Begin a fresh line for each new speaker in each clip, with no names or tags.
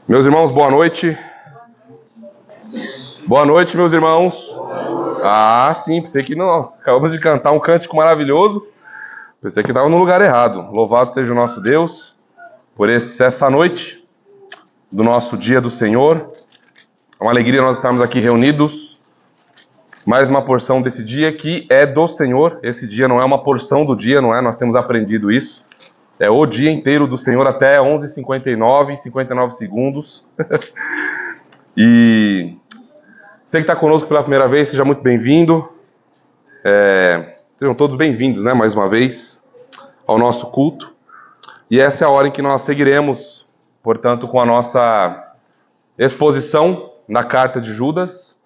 Meus irmãos, boa noite. Boa noite, meus irmãos. Ah, sim, pensei que não. Acabamos de cantar um cântico maravilhoso. Pensei que estava no lugar errado. Louvado seja o nosso Deus por essa noite do nosso dia do Senhor. É uma alegria nós estarmos aqui reunidos. Mais uma porção desse dia que é do Senhor. Esse dia não é uma porção do dia, não é? Nós temos aprendido isso. É o dia inteiro do Senhor até 11h59, 59 segundos. E você que está conosco pela primeira vez, seja muito bem-vindo. Sejam todos bem-vindos, né, mais uma vez, ao nosso culto. E essa é a hora em que nós seguiremos, portanto, com a nossa exposição na carta de Judas.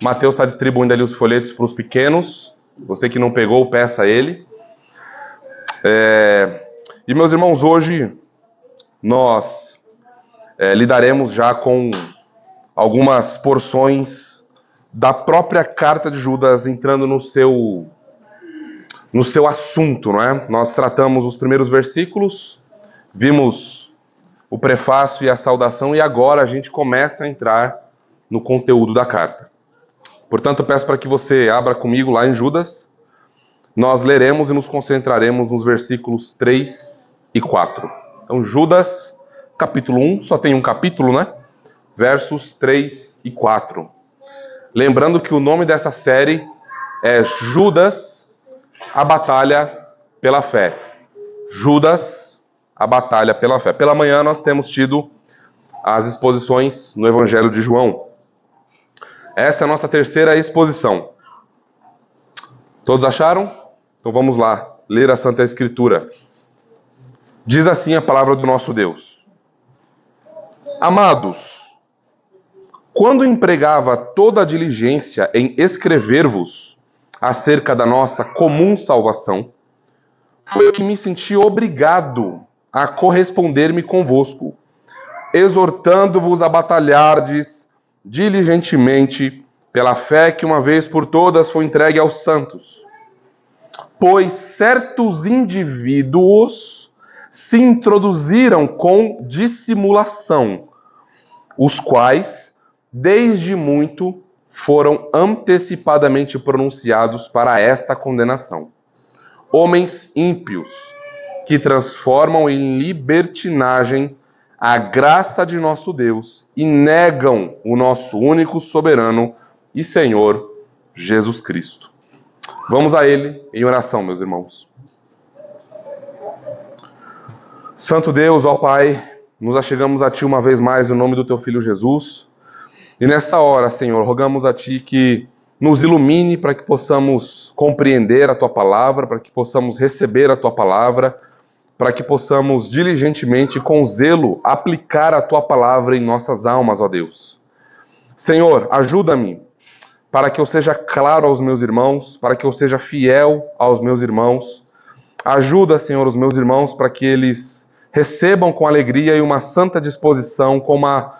Mateus está distribuindo ali os folhetos para os pequenos. Você que não pegou, peça a ele. E, meus irmãos, hoje nós lidaremos já com algumas porções da própria carta de Judas entrando no seu assunto, não é? Nós tratamos os primeiros versículos, vimos o prefácio e a saudação, e agora a gente começa a entrar no conteúdo da carta. Portanto, eu peço para que você abra comigo lá em Judas. Nós leremos e nos concentraremos nos versículos 3 e 4. Então, Judas, capítulo 1, só tem um capítulo, né? Versos 3 e 4. Lembrando que o nome dessa série é Judas, a batalha pela fé. Judas, a batalha pela fé. Pela manhã nós temos tido as exposições no Evangelho de João. Essa é a nossa terceira exposição. Todos acharam? Então vamos lá, ler a Santa Escritura. Diz assim a palavra do nosso Deus. Amados, quando empregava toda a diligência em escrever-vos acerca da nossa comum salvação, foi que me senti obrigado a corresponder-me convosco, exortando-vos a batalhardes diligentemente pela fé que uma vez por todas foi entregue aos santos. Pois certos indivíduos se introduziram com dissimulação, os quais, desde muito, foram antecipadamente pronunciados para esta condenação. Homens ímpios, que transformam em libertinagem a graça de nosso Deus e negam o nosso único soberano e Senhor, Jesus Cristo. Vamos a Ele em oração, meus irmãos. Santo Deus, ó Pai, nos achegamos a Ti uma vez mais no nome do Teu Filho Jesus. E nesta hora, Senhor, rogamos a Ti que nos ilumine para que possamos compreender a Tua palavra, para que possamos receber a Tua palavra, para que possamos diligentemente, com zelo, aplicar a Tua palavra em nossas almas, ó Deus. Senhor, ajuda-me para que eu seja claro aos meus irmãos, para que eu seja fiel aos meus irmãos. Ajuda, Senhor, os meus irmãos para que eles recebam com alegria e uma santa disposição, com uma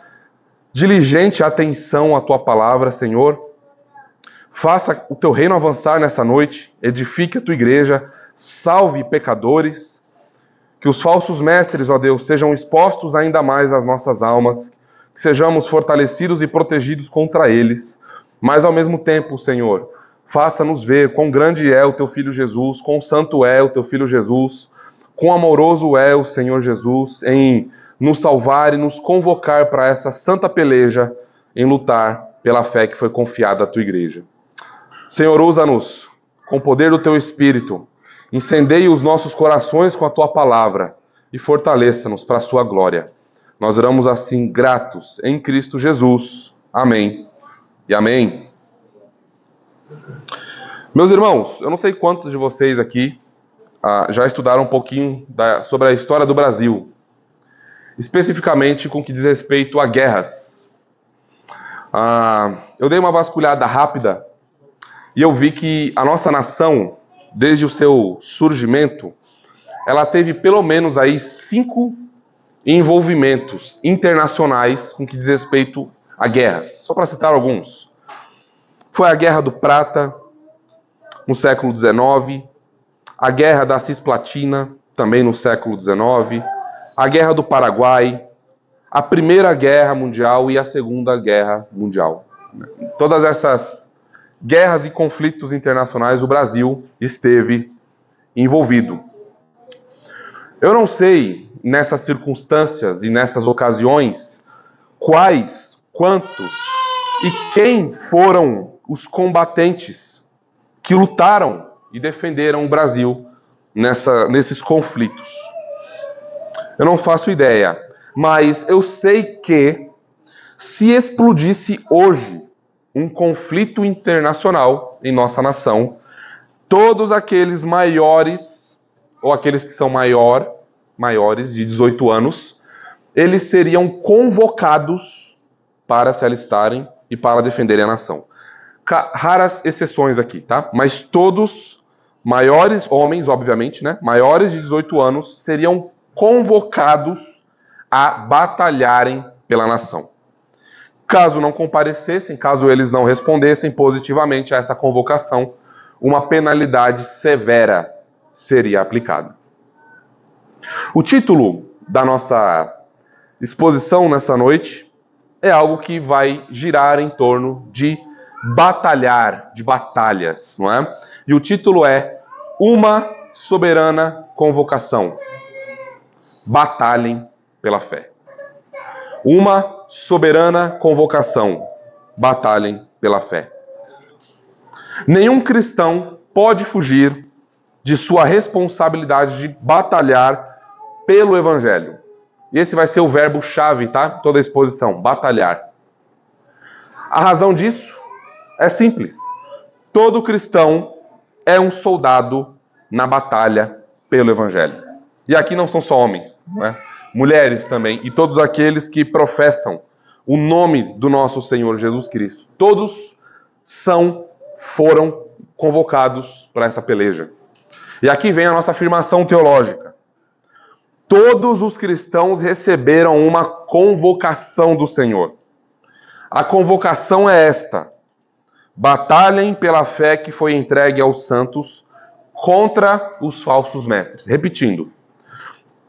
diligente atenção à Tua palavra, Senhor. Faça o Teu reino avançar nessa noite, edifique a Tua igreja, salve pecadores, que os falsos mestres, ó Deus, sejam expostos ainda mais às nossas almas, que sejamos fortalecidos e protegidos contra eles, mas ao mesmo tempo, Senhor, faça-nos ver quão grande é o Teu Filho Jesus, quão santo é o Teu Filho Jesus, quão amoroso é o Senhor Jesus em nos salvar e nos convocar para essa santa peleja em lutar pela fé que foi confiada à Tua igreja. Senhor, usa-nos com o poder do Teu Espírito, incendeie os nossos corações com a Tua palavra e fortaleça-nos para a Sua glória. Nós oramos assim, gratos, em Cristo Jesus. Amém e amém. Meus irmãos, eu não sei quantos de vocês aqui já estudaram um pouquinho sobre a história do Brasil, especificamente com o que diz respeito a guerras. Eu dei uma vasculhada rápida e eu vi que a nossa nação, desde o seu surgimento, ela teve pelo menos aí 5 envolvimentos internacionais com que diz respeito a guerras. Só para citar alguns. Foi a Guerra do Prata, no século XIX, a Guerra da Cisplatina, também no século XIX, a Guerra do Paraguai, a Primeira Guerra Mundial e a Segunda Guerra Mundial. Todas essas guerras e conflitos internacionais, o Brasil esteve envolvido. Eu não sei, nessas circunstâncias e nessas ocasiões, quais, quantos e quem foram os combatentes que lutaram e defenderam o Brasil nesses conflitos. Eu não faço ideia, mas eu sei que se explodisse hoje um conflito internacional em nossa nação, todos aqueles maiores, ou aqueles que são maiores de 18 anos, eles seriam convocados para se alistarem e para defenderem a nação. Raras exceções aqui, tá? Mas todos maiores, homens, obviamente, né? Maiores de 18 anos seriam convocados a batalharem pela nação. Caso não comparecessem, caso eles não respondessem positivamente a essa convocação, uma penalidade severa seria aplicada. O título da nossa exposição nessa noite é algo que vai girar em torno de batalhar, de batalhas, não é? E o título é Uma Soberana Convocação. Batalhem pela fé. Uma soberana convocação. Batalhem pela fé. Nenhum cristão pode fugir de sua responsabilidade de batalhar pelo Evangelho. E esse vai ser o verbo-chave, tá? Toda a exposição, batalhar. A razão disso é simples. Todo cristão é um soldado na batalha pelo Evangelho. E aqui não são só homens, não é? Mulheres também, e todos aqueles que professam o nome do nosso Senhor Jesus Cristo. Todos foram convocados para essa peleja. E aqui vem a nossa afirmação teológica. Todos os cristãos receberam uma convocação do Senhor. A convocação é esta: batalhem pela fé que foi entregue aos santos contra os falsos mestres. Repetindo,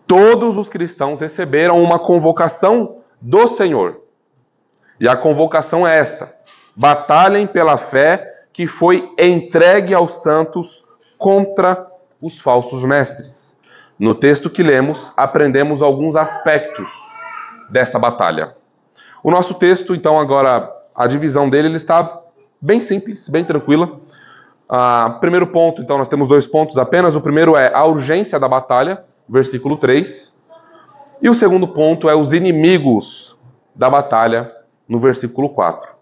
todos os cristãos receberam uma convocação do Senhor. E a convocação é esta: batalhem pela fé que foi entregue aos santos contra os falsos mestres. No texto que lemos, aprendemos alguns aspectos dessa batalha. O nosso texto, então, agora, a divisão dele, ele está bem simples, bem tranquila. Primeiro ponto, então, nós temos 2 pontos apenas. O primeiro é a urgência da batalha, versículo 3. E o segundo ponto é os inimigos da batalha, no versículo 4.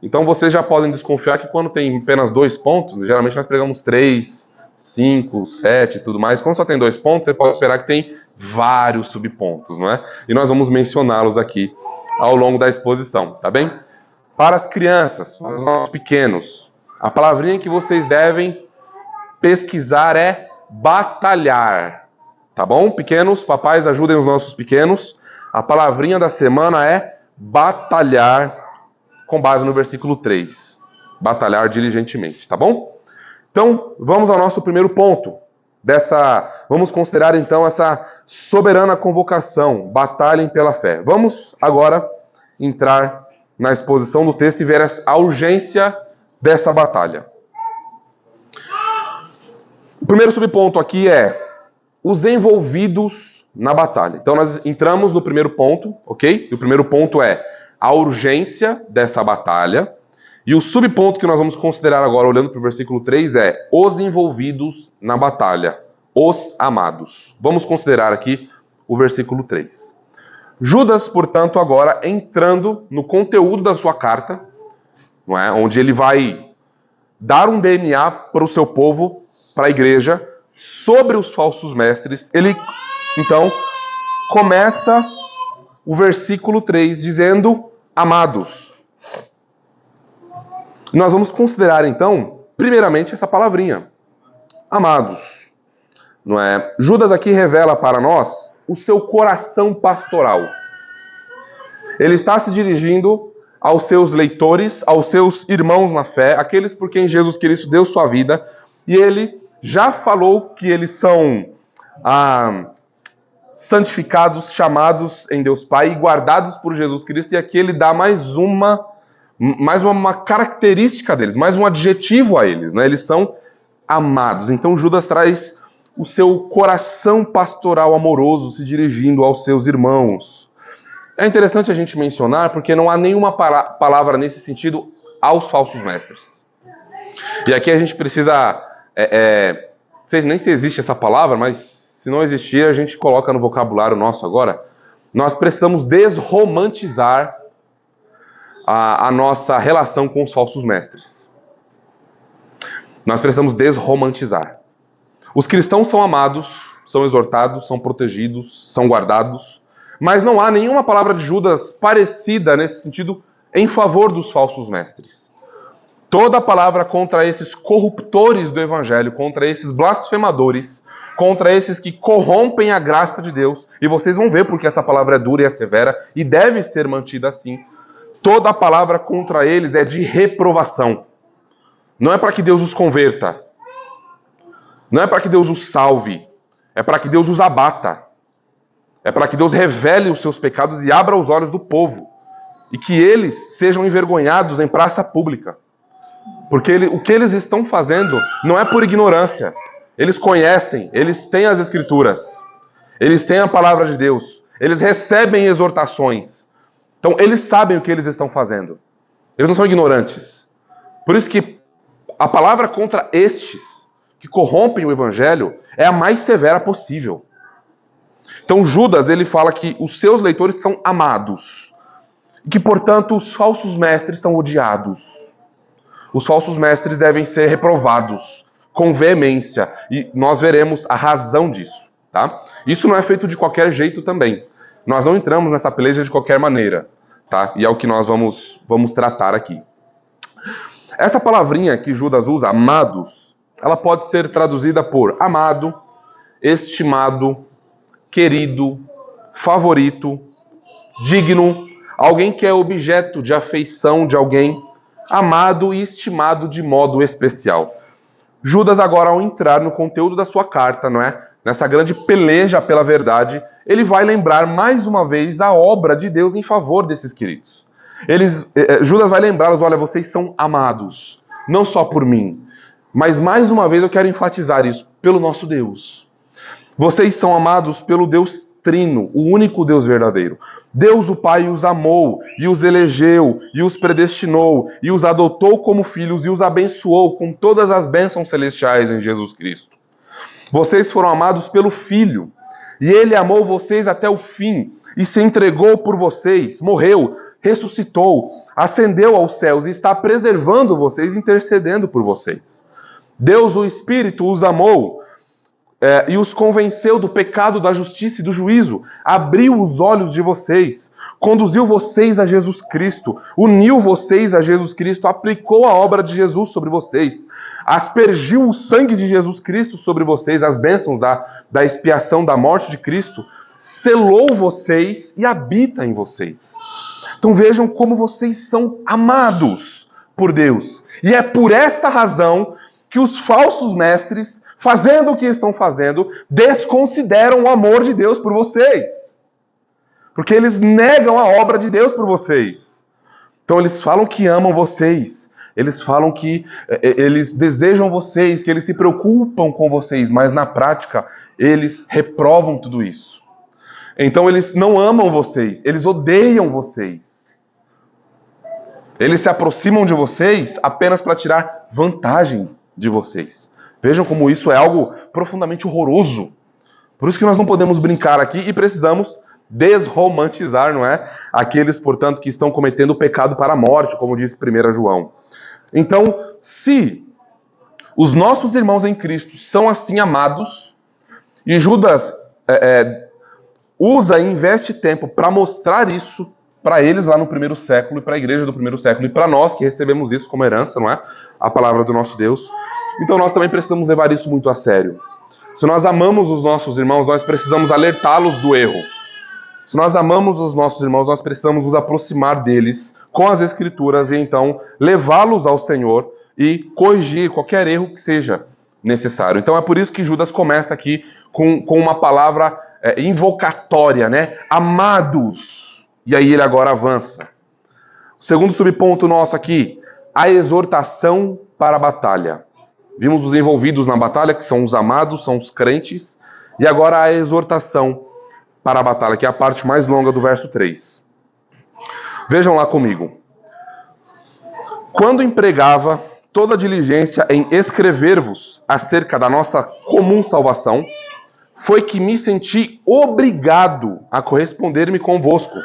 Então, vocês já podem desconfiar que quando tem apenas 2 pontos, geralmente nós pregamos 3, 5, 7 e tudo mais. Quando só tem 2 pontos, você pode esperar que tem vários subpontos, não é? E nós vamos mencioná-los aqui ao longo da exposição, tá bem? Para as crianças, para os nossos pequenos, a palavrinha que vocês devem pesquisar é batalhar, tá bom? Pequenos, papais, ajudem os nossos pequenos. A palavrinha da semana é batalhar, com base no versículo 3. Batalhar diligentemente, tá bom? Então, vamos ao nosso primeiro ponto. Vamos considerar então essa soberana convocação, batalhem pela fé. Vamos agora entrar na exposição do texto e ver a urgência dessa batalha. O primeiro subponto aqui é os envolvidos na batalha. Então nós entramos no primeiro ponto, ok? E o primeiro ponto é a urgência dessa batalha. E o subponto que nós vamos considerar agora, olhando para o versículo 3, é os envolvidos na batalha, os amados. Vamos considerar aqui o versículo 3. Judas, portanto, agora entrando no conteúdo da sua carta, não é? Onde ele vai dar um DNA para o seu povo, para a igreja, sobre os falsos mestres. Ele, então, começa o versículo 3 dizendo, amados. Nós vamos considerar, então, primeiramente essa palavrinha, amados. Não é? Judas aqui revela para nós o seu coração pastoral. Ele está se dirigindo aos seus leitores, aos seus irmãos na fé, aqueles por quem Jesus Cristo deu sua vida, e ele já falou que eles são santificados, chamados em Deus Pai e guardados por Jesus Cristo. E aqui ele dá mais uma característica deles, mais um adjetivo a eles, né? Eles são amados. Então Judas traz o seu coração pastoral amoroso se dirigindo aos seus irmãos. É interessante a gente mencionar porque não há nenhuma palavra nesse sentido aos falsos mestres. E aqui a gente precisa... não sei nem se existe essa palavra, mas se não existir, a gente coloca no vocabulário nosso agora. Nós precisamos desromantizar a nossa relação com os falsos mestres. Nós precisamos desromantizar. Os cristãos são amados, são exortados, são protegidos, são guardados, mas não há nenhuma palavra de Judas parecida nesse sentido em favor dos falsos mestres. Toda palavra contra esses corruptores do evangelho, contra esses blasfemadores, contra esses que corrompem a graça de Deus, e vocês vão ver porque essa palavra é dura e é severa e deve ser mantida assim. Toda palavra contra eles é de reprovação. Não é para que Deus os converta. Não é para que Deus os salve. É para que Deus os abata. É para que Deus revele os seus pecados e abra os olhos do povo. E que eles sejam envergonhados em praça pública. Porque o que eles estão fazendo não é por ignorância. Eles conhecem, eles têm as Escrituras. Eles têm a palavra de Deus. Eles recebem exortações. Então eles sabem o que eles estão fazendo. Eles não são ignorantes. Por isso que a palavra contra estes que corrompem o evangelho é a mais severa possível. Então Judas, ele fala que os seus leitores são amados. E que, portanto, os falsos mestres são odiados. Os falsos mestres devem ser reprovados com veemência. E nós veremos a razão disso. Tá? Isso não é feito de qualquer jeito também. Nós não entramos nessa peleja de qualquer maneira. Tá? E é o que nós vamos tratar aqui. Essa palavrinha que Judas usa, amados, ela pode ser traduzida por amado, estimado, querido, favorito, digno, alguém que é objeto de afeição de alguém, amado e estimado de modo especial. Judas agora, ao entrar no conteúdo da sua carta, não é? Nessa grande peleja pela verdade, ele vai lembrar mais uma vez a obra de Deus em favor desses queridos. Judas vai lembrá-los, olha, vocês são amados, não só por mim, mas mais uma vez eu quero enfatizar isso, pelo nosso Deus. Vocês são amados pelo Deus Trino, o único Deus verdadeiro. Deus o Pai os amou, e os elegeu, e os predestinou, e os adotou como filhos, e os abençoou com todas as bênçãos celestiais em Jesus Cristo. Vocês foram amados pelo Filho, e Ele amou vocês até o fim, e se entregou por vocês, morreu, ressuscitou, ascendeu aos céus, e está preservando vocês, intercedendo por vocês. Deus, o Espírito, os amou, e os convenceu do pecado, da justiça e do juízo, abriu os olhos de vocês, conduziu vocês a Jesus Cristo, uniu vocês a Jesus Cristo, aplicou a obra de Jesus sobre vocês, aspergiu o sangue de Jesus Cristo sobre vocês, as bênçãos da expiação da morte de Cristo, selou vocês e habita em vocês. Então vejam como vocês são amados por Deus. E é por esta razão que os falsos mestres, fazendo o que estão fazendo, desconsideram o amor de Deus por vocês. Porque eles negam a obra de Deus por vocês. Então eles falam que amam vocês. Eles falam que eles desejam vocês, que eles se preocupam com vocês, mas na prática eles reprovam tudo isso. Então eles não amam vocês, eles odeiam vocês. Eles se aproximam de vocês apenas para tirar vantagem de vocês. Vejam como isso é algo profundamente horroroso. Por isso que nós não podemos brincar aqui e precisamos desromantizar, não é? Aqueles, portanto, que estão cometendo o pecado para a morte, como diz 1 João. Então, se os nossos irmãos em Cristo são assim amados, e Judas usa e investe tempo para mostrar isso para eles lá no primeiro século, e para a igreja do primeiro século, e para nós que recebemos isso como herança, não é? A palavra do nosso Deus. Então nós também precisamos levar isso muito a sério. Se nós amamos os nossos irmãos, nós precisamos alertá-los do erro. Se nós amamos os nossos irmãos, nós precisamos nos aproximar deles com as Escrituras e então levá-los ao Senhor e corrigir qualquer erro que seja necessário. Então é por isso que Judas começa aqui com uma palavra invocatória, né? Amados. E aí ele agora avança. O segundo subponto nosso aqui, a exortação para a batalha. Vimos os envolvidos na batalha, que são os amados, são os crentes, e agora a exortação para a batalha, que é a parte mais longa do verso 3. Vejam lá comigo. Quando empregava toda a diligência em escrever-vos acerca da nossa comum salvação, foi que me senti obrigado a corresponder-me convosco,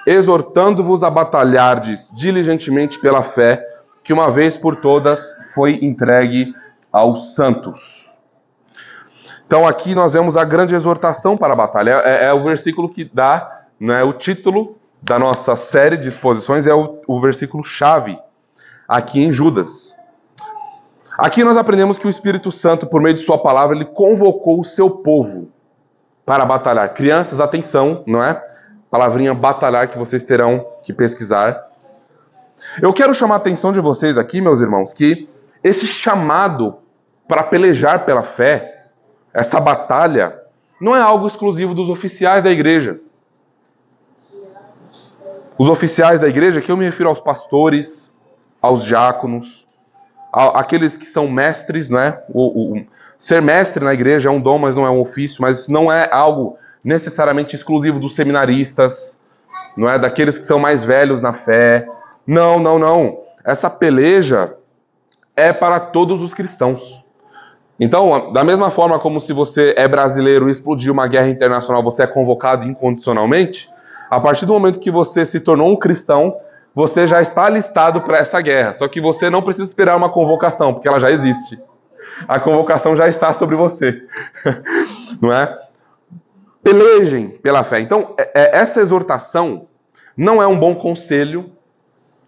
exortando-vos a batalhardes diligentemente pela fé, que uma vez por todas foi entregue aos santos. Então aqui nós vemos a grande exortação para a batalha. É o versículo que dá, né, o título da nossa série de exposições, é o versículo-chave aqui em Judas. Aqui nós aprendemos que o Espírito Santo, por meio de sua palavra, ele convocou o seu povo para batalhar. Crianças, atenção, não é? Palavrinha batalhar que vocês terão que pesquisar. Eu quero chamar a atenção de vocês aqui, meus irmãos, que esse chamado para pelejar pela fé, essa batalha, não é algo exclusivo dos oficiais da igreja. Os oficiais da igreja, que eu me refiro aos pastores, aos diáconos, aqueles que são mestres, né? Ser mestre na igreja é um dom, mas não é um ofício, mas não é algo necessariamente exclusivo dos seminaristas, não é daqueles que são mais velhos na fé. Não. Essa peleja é para todos os cristãos. Então, da mesma forma como se você é brasileiro e explodiu uma guerra internacional, você é convocado incondicionalmente, a partir do momento que você se tornou um cristão, você já está alistado para essa guerra. Só que você não precisa esperar uma convocação, porque ela já existe. A convocação já está sobre você. Não é? Pelejem pela fé. Então, essa exortação não é um bom conselho.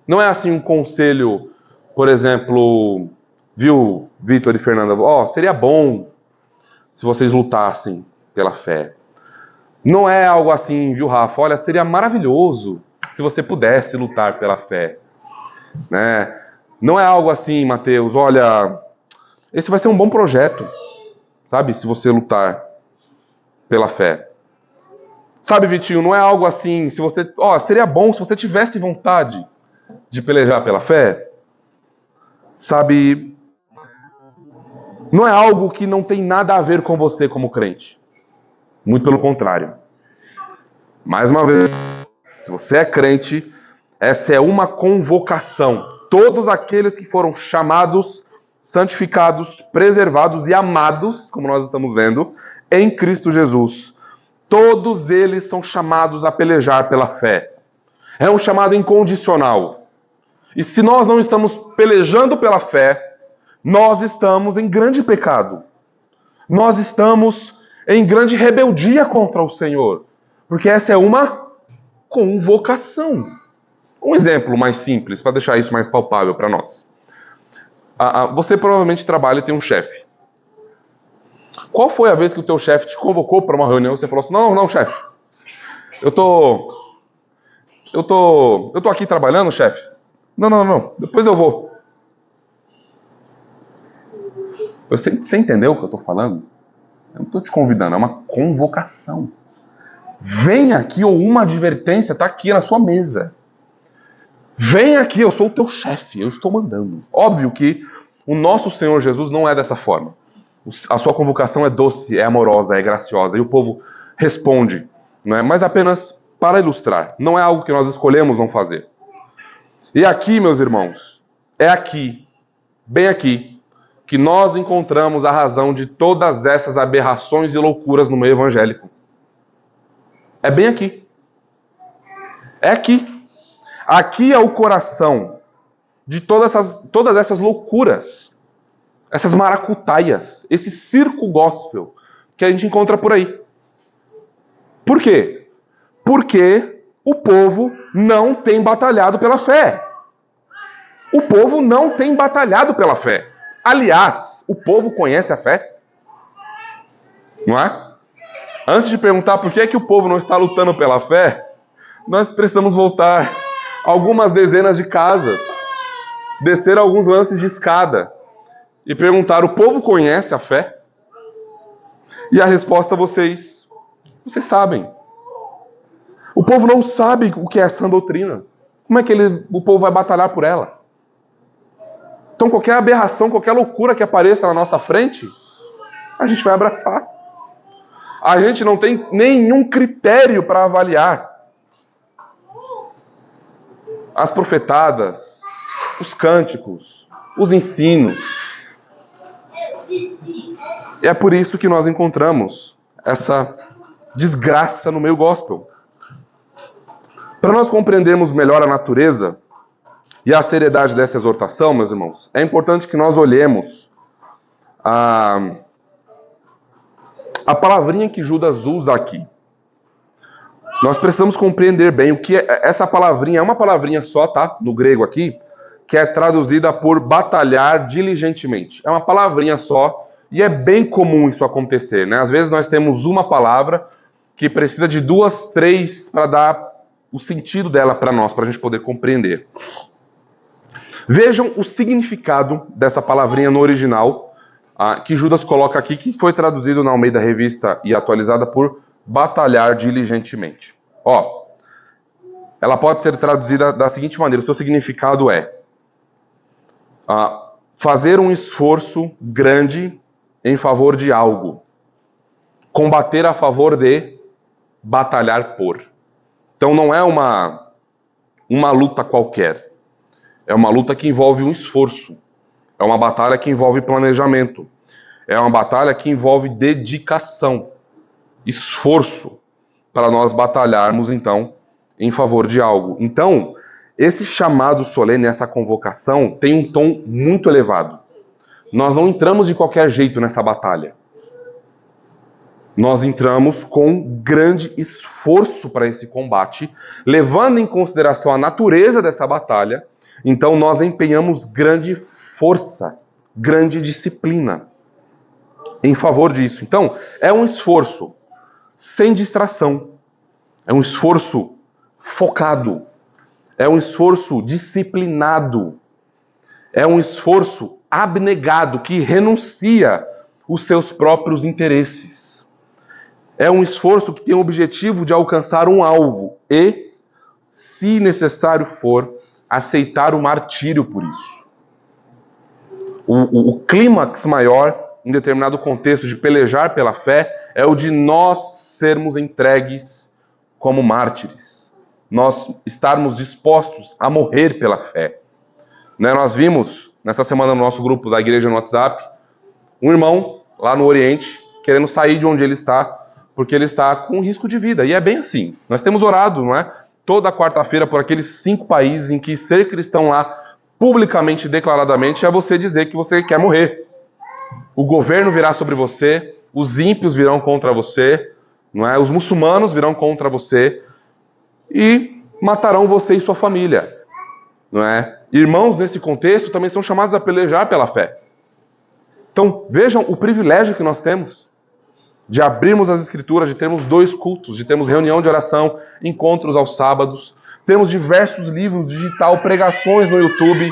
Não é assim um conselho, por exemplo, viu, Vitor e Fernanda? Seria bom se vocês lutassem pela fé. Não é algo assim, viu, Rafa? Olha, seria maravilhoso se você pudesse lutar pela fé, né? Não é algo assim, Mateus, olha, esse vai ser um bom projeto, sabe? Se você lutar pela fé. Sabe, Vitinho, não é algo assim, se você, seria bom se você tivesse vontade de pelejar pela fé. Sabe, não é algo que não tem nada a ver com você como crente. Muito pelo contrário. Mais uma vez, se você é crente, essa é uma convocação. Todos aqueles que foram chamados, santificados, preservados e amados, como nós estamos vendo, em Cristo Jesus, todos eles são chamados a pelejar pela fé. É um chamado incondicional. E se nós não estamos pelejando pela fé, nós estamos em grande pecado. Nós estamos em grande rebeldia contra o Senhor. Porque essa é uma convocação. Um exemplo mais simples, para deixar isso mais palpável para nós. Você provavelmente trabalha e tem um chefe. Qual foi a vez que o teu chefe te convocou para uma reunião e você falou assim, não, chefe, eu tô aqui trabalhando, chefe. Não, depois eu vou. Você entendeu o que eu estou falando? Eu não estou te convidando, é uma convocação. Vem aqui, ou uma advertência está aqui na sua mesa. Vem aqui, eu sou o teu chefe, eu estou mandando. Óbvio que o nosso Senhor Jesus não é dessa forma. A sua convocação é doce, é amorosa, é graciosa, e o povo responde, não é? Mas apenas para ilustrar. Não é algo que nós escolhemos não fazer. E aqui, meus irmãos, é aqui, bem aqui, que nós encontramos a razão de todas essas aberrações e loucuras no meio evangélico. É bem aqui. É aqui. Aqui é o coração de todas essas loucuras, essas maracutaias, esse circo gospel que a gente encontra por aí. Por quê? Porque o povo não tem batalhado pela fé. O povo não tem batalhado pela fé. Aliás, o povo conhece a fé? Não é? Antes de perguntar por que é que o povo não está lutando pela fé, nós precisamos voltar algumas dezenas de casas, descer alguns lances de escada e perguntar, o povo conhece a fé? E a resposta vocês Vocês sabem. O povo não sabe o que é essa doutrina. Como é que o povo vai batalhar por ela? Então qualquer aberração, qualquer loucura que apareça na nossa frente, a gente vai abraçar. A gente não tem nenhum critério para avaliar as profetadas, os cânticos, os ensinos. E é por isso que nós encontramos essa desgraça no meio gospel. Para nós compreendermos melhor a natureza e a seriedade dessa exortação, meus irmãos, é importante que nós olhemos a palavrinha que Judas usa aqui. Nós precisamos compreender bem o que é essa palavrinha. É uma palavrinha só, tá? No grego aqui, que é traduzida por batalhar diligentemente. É uma palavrinha só e é bem comum isso acontecer, né? Às vezes nós temos uma palavra que precisa de 2, 3 para dar o sentido dela para nós, para a gente poder compreender. Vejam o significado dessa palavrinha no original, que Judas coloca aqui, que foi traduzido na Almeida Revista e atualizada por batalhar diligentemente. Ó, ela pode ser traduzida da seguinte maneira: o seu significado é fazer um esforço grande em favor de algo, combater a favor de, batalhar por. Então não é uma luta qualquer, é uma luta que envolve um esforço, é uma batalha que envolve planejamento, é uma batalha que envolve dedicação, esforço, para nós batalharmos, então, em favor de algo. Então, esse chamado solene, essa convocação, tem um tom muito elevado. Nós não entramos de qualquer jeito nessa batalha. Nós entramos com grande esforço para esse combate, levando em consideração a natureza dessa batalha. Então, nós empenhamos grande força, grande disciplina em favor disso. Então, é um esforço sem distração. É um esforço focado. É um esforço disciplinado. É um esforço abnegado, que renuncia os seus próprios interesses. É um esforço que tem o objetivo de alcançar um alvo e, se necessário for, aceitar o martírio por isso. O clímax maior, em determinado contexto de pelejar pela fé, é o de nós sermos entregues como mártires. Nós estarmos dispostos a morrer pela fé. Né? Nós vimos, nessa semana, no nosso grupo da igreja no WhatsApp, um irmão lá no Oriente querendo sair de onde ele está, porque ele está com risco de vida. E é bem assim. Nós temos orado, não é? Toda quarta-feira por aqueles 5 países em que ser cristão lá, publicamente, declaradamente, é você dizer que você quer morrer. O governo virá sobre você, os ímpios virão contra você, não é? Os muçulmanos virão contra você e matarão você e sua família, não é? Irmãos, nesse contexto, também são chamados a pelejar pela fé. Então, vejam o privilégio que nós temos de abrirmos as Escrituras, de termos 2 cultos, de termos reunião de oração, encontros aos sábados, temos diversos livros digital, pregações no YouTube,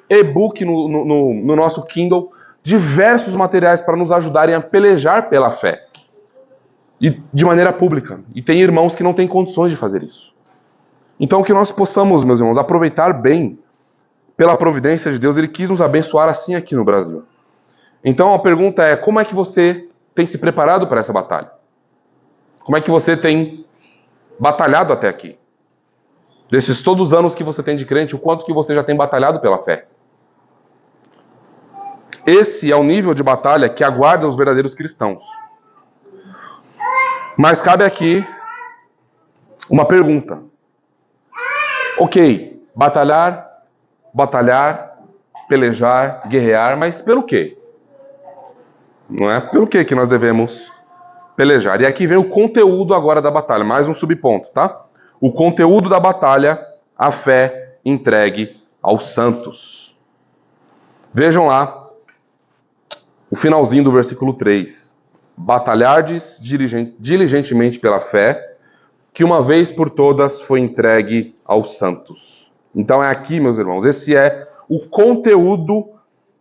e-book no nosso Kindle, diversos materiais para nos ajudarem a pelejar pela fé. E de maneira pública. E tem irmãos que não têm condições de fazer isso. Então que nós possamos, meus irmãos, aproveitar bem, pela providência de Deus, Ele quis nos abençoar assim aqui no Brasil. Então a pergunta é, como é que você tem se preparado para essa batalha? Como é que você tem batalhado até aqui? Desses todos os anos que você tem de crente, o quanto que você já tem batalhado pela fé? Esse é o nível de batalha que aguarda os verdadeiros cristãos. Mas cabe aqui uma pergunta. Ok, batalhar, pelejar, guerrear, mas pelo quê? Não é? Pelo quê que nós devemos pelejar? E aqui vem o conteúdo agora da batalha, mais um subponto, tá? O conteúdo da batalha, a fé entregue aos santos. Vejam lá o finalzinho do versículo 3. Batalhardes diligentemente pela fé, que uma vez por todas foi entregue aos santos. Então é aqui, meus irmãos, esse é o conteúdo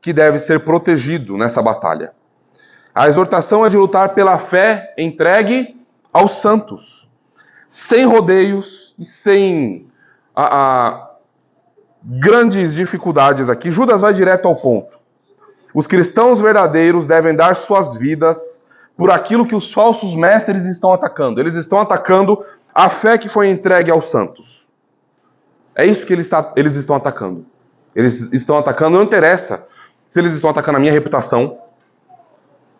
que deve ser protegido nessa batalha. A exortação é de lutar pela fé entregue aos santos, sem rodeios e sem grandes dificuldades aqui. Judas vai direto ao ponto. Os cristãos verdadeiros devem dar suas vidas por aquilo que os falsos mestres estão atacando. Eles estão atacando a fé que foi entregue aos santos. É isso que eles estão atacando. Eles estão atacando, não interessa se eles estão atacando a minha reputação,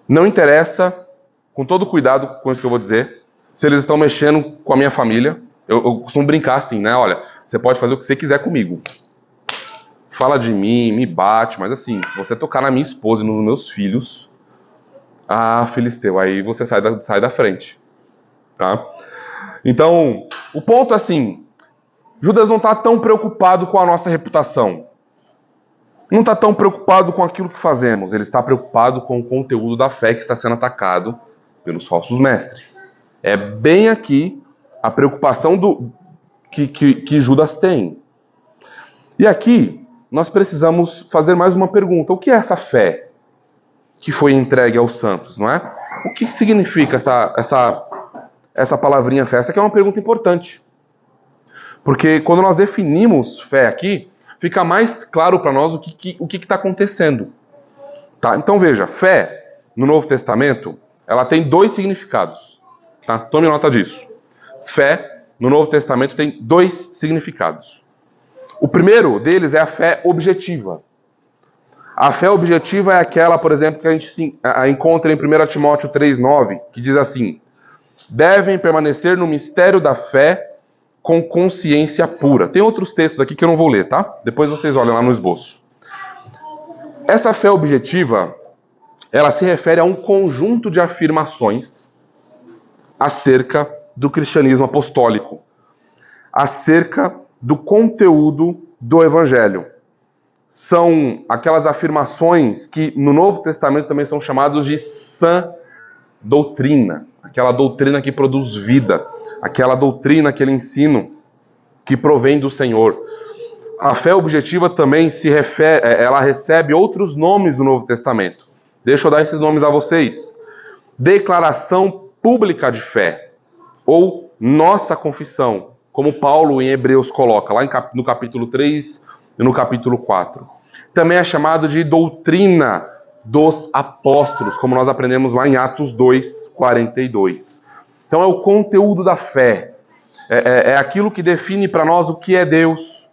não interessa, com todo cuidado com isso que eu vou dizer, se eles estão mexendo com a minha família. Eu costumo brincar assim, né? Olha, você pode fazer o que você quiser comigo. Fala de mim, me bate, mas assim, se você tocar na minha esposa e nos meus filhos, filisteu, aí você sai da frente, tá? Então, o ponto é assim, Judas não está tão preocupado com a nossa reputação, não está tão preocupado com aquilo que fazemos, ele está preocupado com o conteúdo da fé que está sendo atacado pelos falsos mestres. É bem aqui a preocupação que Judas tem. E aqui, nós precisamos fazer mais uma pergunta. O que é essa fé que foi entregue aos santos, não é? O que significa essa palavrinha fé? Essa aqui é uma pergunta importante. Porque quando nós definimos fé aqui, fica mais claro para nós o que está acontecendo. Tá? Então veja, fé no Novo Testamento, ela tem dois significados. Tá? Tome nota disso. Fé no Novo Testamento tem dois significados. O primeiro deles é a fé objetiva. A fé objetiva é aquela, por exemplo, que a gente encontra em 1 Timóteo 3,9, que diz assim: devem permanecer no mistério da fé com consciência pura. Tem outros textos aqui que eu não vou ler, tá? Depois vocês olham lá no esboço. Essa fé objetiva, ela se refere a um conjunto de afirmações acerca do cristianismo apostólico, acerca do conteúdo do Evangelho. São aquelas afirmações que no Novo Testamento também são chamadas de sã doutrina. Aquela doutrina que produz vida. Aquela doutrina, aquele ensino que provém do Senhor. A fé objetiva também ela recebe outros nomes do Novo Testamento. Deixa eu dar esses nomes a vocês. Declaração pública de fé. Ou nossa confissão, como Paulo em Hebreus coloca, lá no capítulo 3 e no capítulo 4. Também é chamado de doutrina dos apóstolos, como nós aprendemos lá em Atos 2, 42. Então é o conteúdo da fé. É aquilo que define para nós o que é Deus,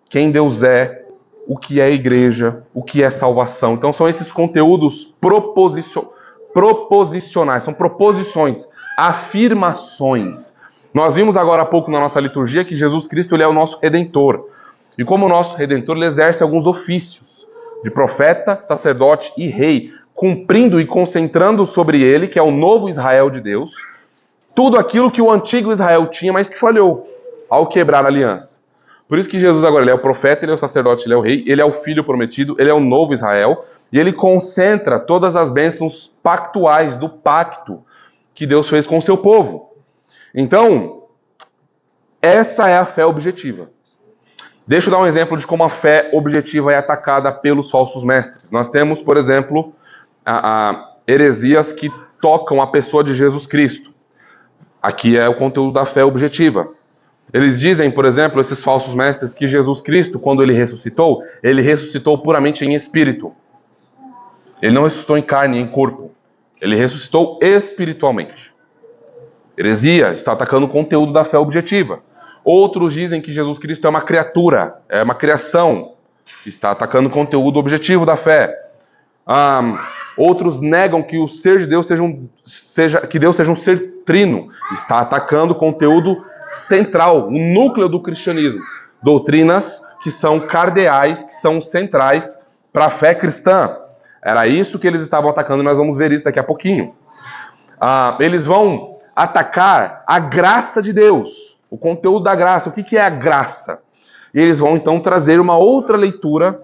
quem Deus é, o que é igreja, o que é salvação. Então são esses conteúdos proposicionais, são proposições, afirmações. Nós vimos agora há pouco na nossa liturgia que Jesus Cristo ele é o nosso Redentor. E como o nosso Redentor, ele exerce alguns ofícios de profeta, sacerdote e rei, cumprindo e concentrando sobre ele, que é o novo Israel de Deus, tudo aquilo que o antigo Israel tinha, mas que falhou ao quebrar a aliança. Por isso que Jesus agora ele é o profeta, ele é o sacerdote, ele é o rei, ele é o filho prometido, ele é o novo Israel, e ele concentra todas as bênçãos pactuais do pacto que Deus fez com o seu povo. Então, essa é a fé objetiva. Deixa eu dar um exemplo de como a fé objetiva é atacada pelos falsos mestres. Nós temos, por exemplo, heresias que tocam a pessoa de Jesus Cristo. Aqui é o conteúdo da fé objetiva. Eles dizem, por exemplo, esses falsos mestres, que Jesus Cristo, quando ele ressuscitou puramente em espírito. Ele não ressuscitou em carne, em corpo. Ele ressuscitou espiritualmente. Heresia está atacando o conteúdo da fé objetiva. Outros dizem que Jesus Cristo é uma criatura, é uma criação. Está atacando o conteúdo objetivo da fé. Outros negam que o ser de Deus que Deus seja um ser trino. Está atacando o conteúdo central, o núcleo do cristianismo. Doutrinas que são cardeais, que são centrais para a fé cristã. Era isso que eles estavam atacando e nós vamos ver isso daqui a pouquinho. Eles vão atacar a graça de Deus, o conteúdo da graça. O que é a graça? E eles vão então trazer uma outra leitura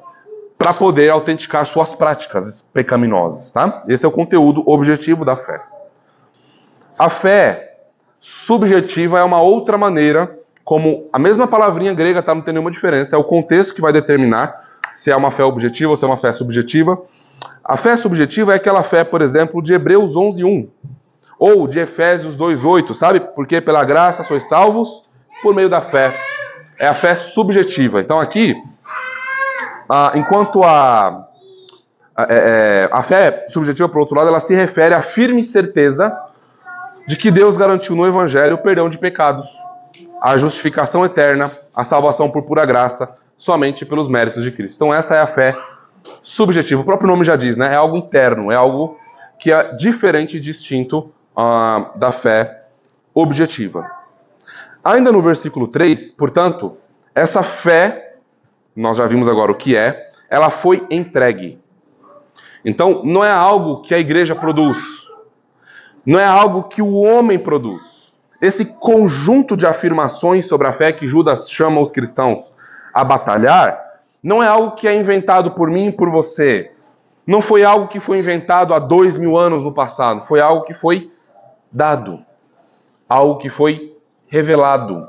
para poder autenticar suas práticas pecaminosas, tá? Esse é o conteúdo objetivo da fé. A fé subjetiva é uma outra maneira, como a mesma palavrinha grega, tá? Não tem nenhuma diferença, é o contexto que vai determinar se é uma fé objetiva ou se é uma fé subjetiva. A fé subjetiva é aquela fé, por exemplo, de Hebreus 11:1, Ou de Efésios 2:8, sabe? Porque pela graça sois salvos por meio da fé. É a fé subjetiva. Então aqui, enquanto a fé subjetiva, por outro lado, ela se refere à firme certeza de que Deus garantiu no Evangelho o perdão de pecados, a justificação eterna, a salvação por pura graça, somente pelos méritos de Cristo. Então essa é a fé subjetiva. O próprio nome já diz, né? É algo interno, é algo que é diferente e distinto da fé objetiva. Ainda no versículo 3, portanto, essa fé, nós já vimos agora o que é, ela foi entregue. Então, não é algo que a igreja produz, não é algo que o homem produz. Esse conjunto de afirmações sobre a fé que Judas chama os cristãos a batalhar, não é algo que é inventado por mim e por você. Não foi algo que foi inventado há 2000 anos no passado. Foi algo que foi dado. Algo que foi revelado.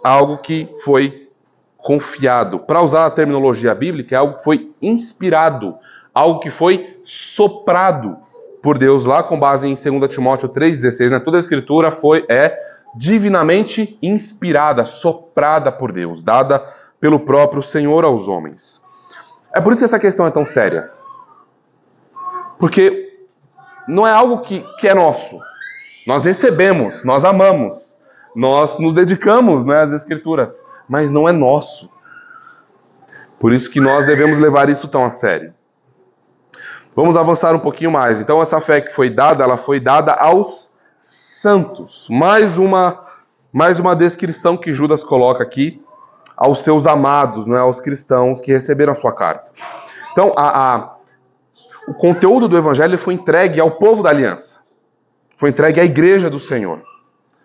Algo que foi confiado. Para usar a terminologia bíblica, é algo que foi inspirado. Algo que foi soprado por Deus, lá com base em 2 Timóteo 3,16. Né? Toda a escritura é divinamente inspirada, soprada por Deus, dada pelo próprio Senhor aos homens. É por isso que essa questão é tão séria. Porque não é algo que é nosso. Nós recebemos, nós amamos, nós nos dedicamos, né, às Escrituras, mas não é nosso. Por isso que nós devemos levar isso tão a sério. Vamos avançar um pouquinho mais. Então essa fé que foi dada, ela foi dada aos santos. Mais uma descrição que Judas coloca aqui aos seus amados, né, aos cristãos que receberam a sua carta. Então o conteúdo do evangelho foi entregue ao povo da aliança. Foi entregue à igreja do Senhor.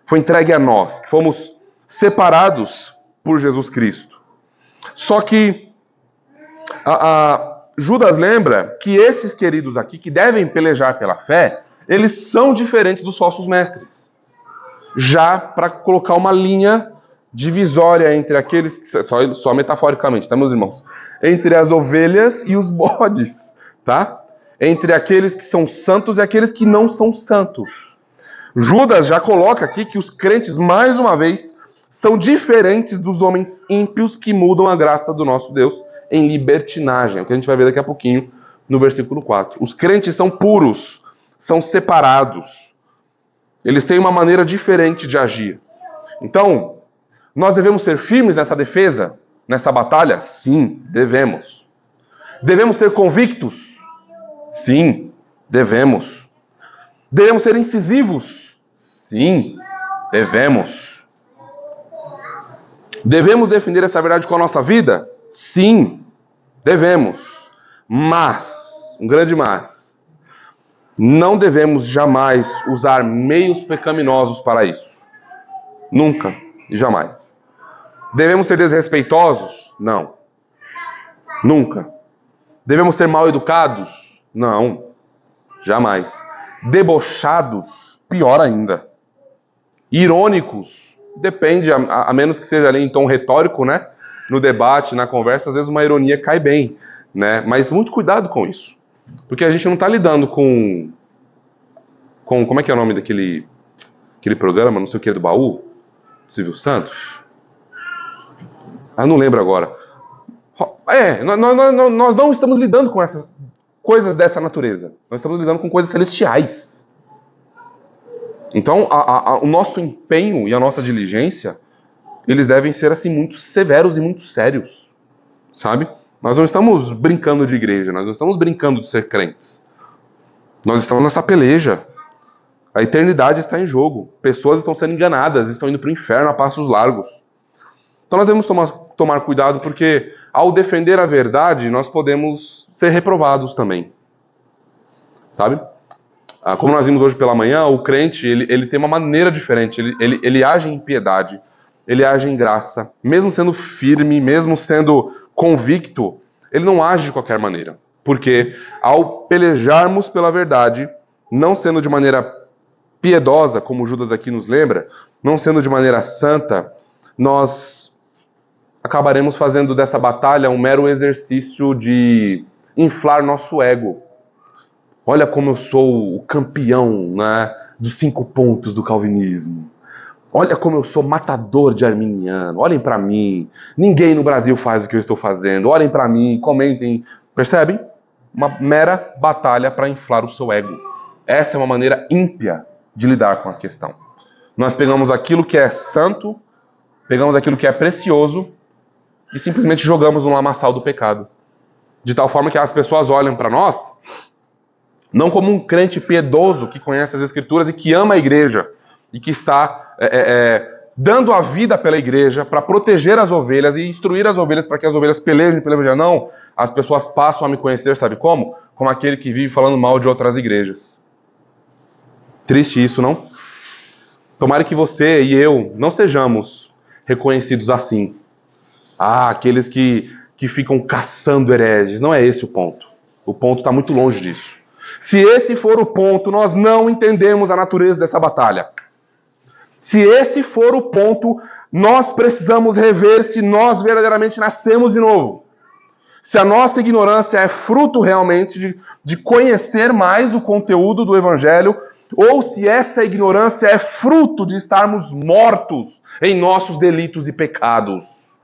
Foi entregue a nós, que fomos separados por Jesus Cristo. Só que Judas lembra que esses queridos aqui, que devem pelejar pela fé, eles são diferentes dos falsos mestres. Já para colocar uma linha divisória entre aqueles que... Só metaforicamente, tá, meus irmãos? Entre as ovelhas e os bodes, tá? Entre aqueles que são santos e aqueles que não são santos. Judas já coloca aqui que os crentes, mais uma vez, são diferentes dos homens ímpios que mudam a graça do nosso Deus em libertinagem, o que a gente vai ver daqui a pouquinho no versículo 4. Os crentes são puros, são separados. Eles têm uma maneira diferente de agir. Então, nós devemos ser firmes nessa defesa, nessa batalha? Sim, devemos. Devemos ser convictos? Sim, devemos. Devemos ser incisivos? Sim, devemos. Devemos defender essa verdade com a nossa vida? Sim, devemos. Mas, um grande mas, não devemos jamais usar meios pecaminosos para isso. Nunca e jamais. Devemos ser desrespeitosos? Não. Nunca. Devemos ser mal educados? Não. Jamais. Debochados? Pior ainda. Irônicos? Depende, a menos que seja ali em tom retórico, né? No debate, na conversa, às vezes uma ironia cai bem, né? Mas muito cuidado com isso. Porque a gente não está lidando com... Como é que é o nome daquele programa, não sei o que, do baú? Silvio Santos? Não lembro agora. Nós não estamos lidando com essas coisas dessa natureza. Nós estamos lidando com coisas celestiais. Então, o nosso empenho e a nossa diligência, eles devem ser assim muito severos e muito sérios, sabe? Nós não estamos brincando de igreja, nós não estamos brincando de ser crentes. Nós estamos nessa peleja. A eternidade está em jogo. Pessoas estão sendo enganadas, estão indo para o inferno a passos largos. Então nós devemos tomar cuidado, porque ao defender a verdade, nós podemos ser reprovados também. Sabe? Como nós vimos hoje pela manhã, o crente, ele tem uma maneira diferente. Ele age em piedade, ele age em graça. Mesmo sendo firme, mesmo sendo convicto, ele não age de qualquer maneira. Porque ao pelejarmos pela verdade, não sendo de maneira piedosa, como Judas aqui nos lembra, não sendo de maneira santa, nós acabaremos fazendo dessa batalha um mero exercício de inflar nosso ego. Olha como eu sou o campeão, né? dos 5 pontos do calvinismo. Olha como eu sou matador de arminiano. Olhem para mim. Ninguém no Brasil faz o que eu estou fazendo. Olhem para mim, comentem. Percebem? Uma mera batalha para inflar o seu ego. Essa é uma maneira ímpia de lidar com a questão. Nós pegamos aquilo que é santo, pegamos aquilo que é precioso e simplesmente jogamos no lamaçal do pecado. De tal forma que as pessoas olham para nós não como um crente piedoso que conhece as Escrituras e que ama a igreja e que está dando a vida pela igreja para proteger as ovelhas e instruir as ovelhas para que as ovelhas pelejem pela igreja. Não, as pessoas passam a me conhecer, sabe como? Como aquele que vive falando mal de outras igrejas. Triste isso, não? Tomara que você e eu não sejamos reconhecidos assim. Aqueles que ficam caçando hereges. Não é esse o ponto. O ponto está muito longe disso. Se esse for o ponto, nós não entendemos a natureza dessa batalha. Se esse for o ponto, nós precisamos rever se nós verdadeiramente nascemos de novo. Se a nossa ignorância é fruto realmente de conhecer mais o conteúdo do Evangelho, ou se essa ignorância é fruto de estarmos mortos em nossos delitos e pecados.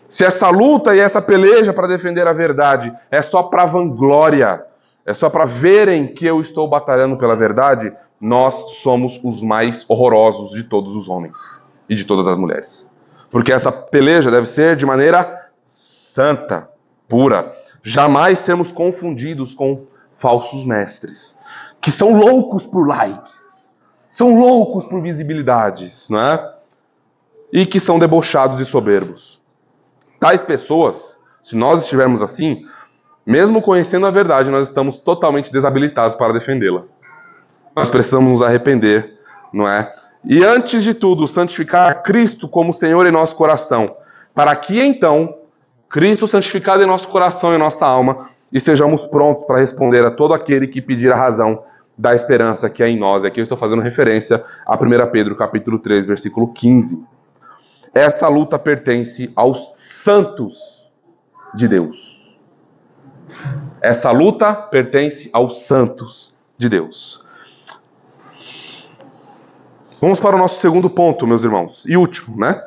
Se essa luta e essa peleja para defender a verdade é só para vanglória, é só para verem que eu estou batalhando pela verdade, nós somos os mais horrorosos de todos os homens e de todas as mulheres. Porque essa peleja deve ser de maneira santa, pura. Jamais sermos confundidos com falsos mestres, que são loucos por likes, são loucos por visibilidades, não é? E que são debochados e soberbos. Tais pessoas, se nós estivermos assim, mesmo conhecendo a verdade, nós estamos totalmente desabilitados para defendê-la. Nós precisamos nos arrepender, não é? E antes de tudo, santificar Cristo como Senhor em nosso coração, para que então, Cristo santificado em nosso coração e em nossa alma, e sejamos prontos para responder a todo aquele que pedir a razão da esperança que é em nós. Aqui eu estou fazendo referência a 1 Pedro capítulo 3, versículo 15. Essa luta pertence aos santos de Deus. Essa luta pertence aos santos de Deus. Vamos para o nosso segundo ponto, meus irmãos, e último, né?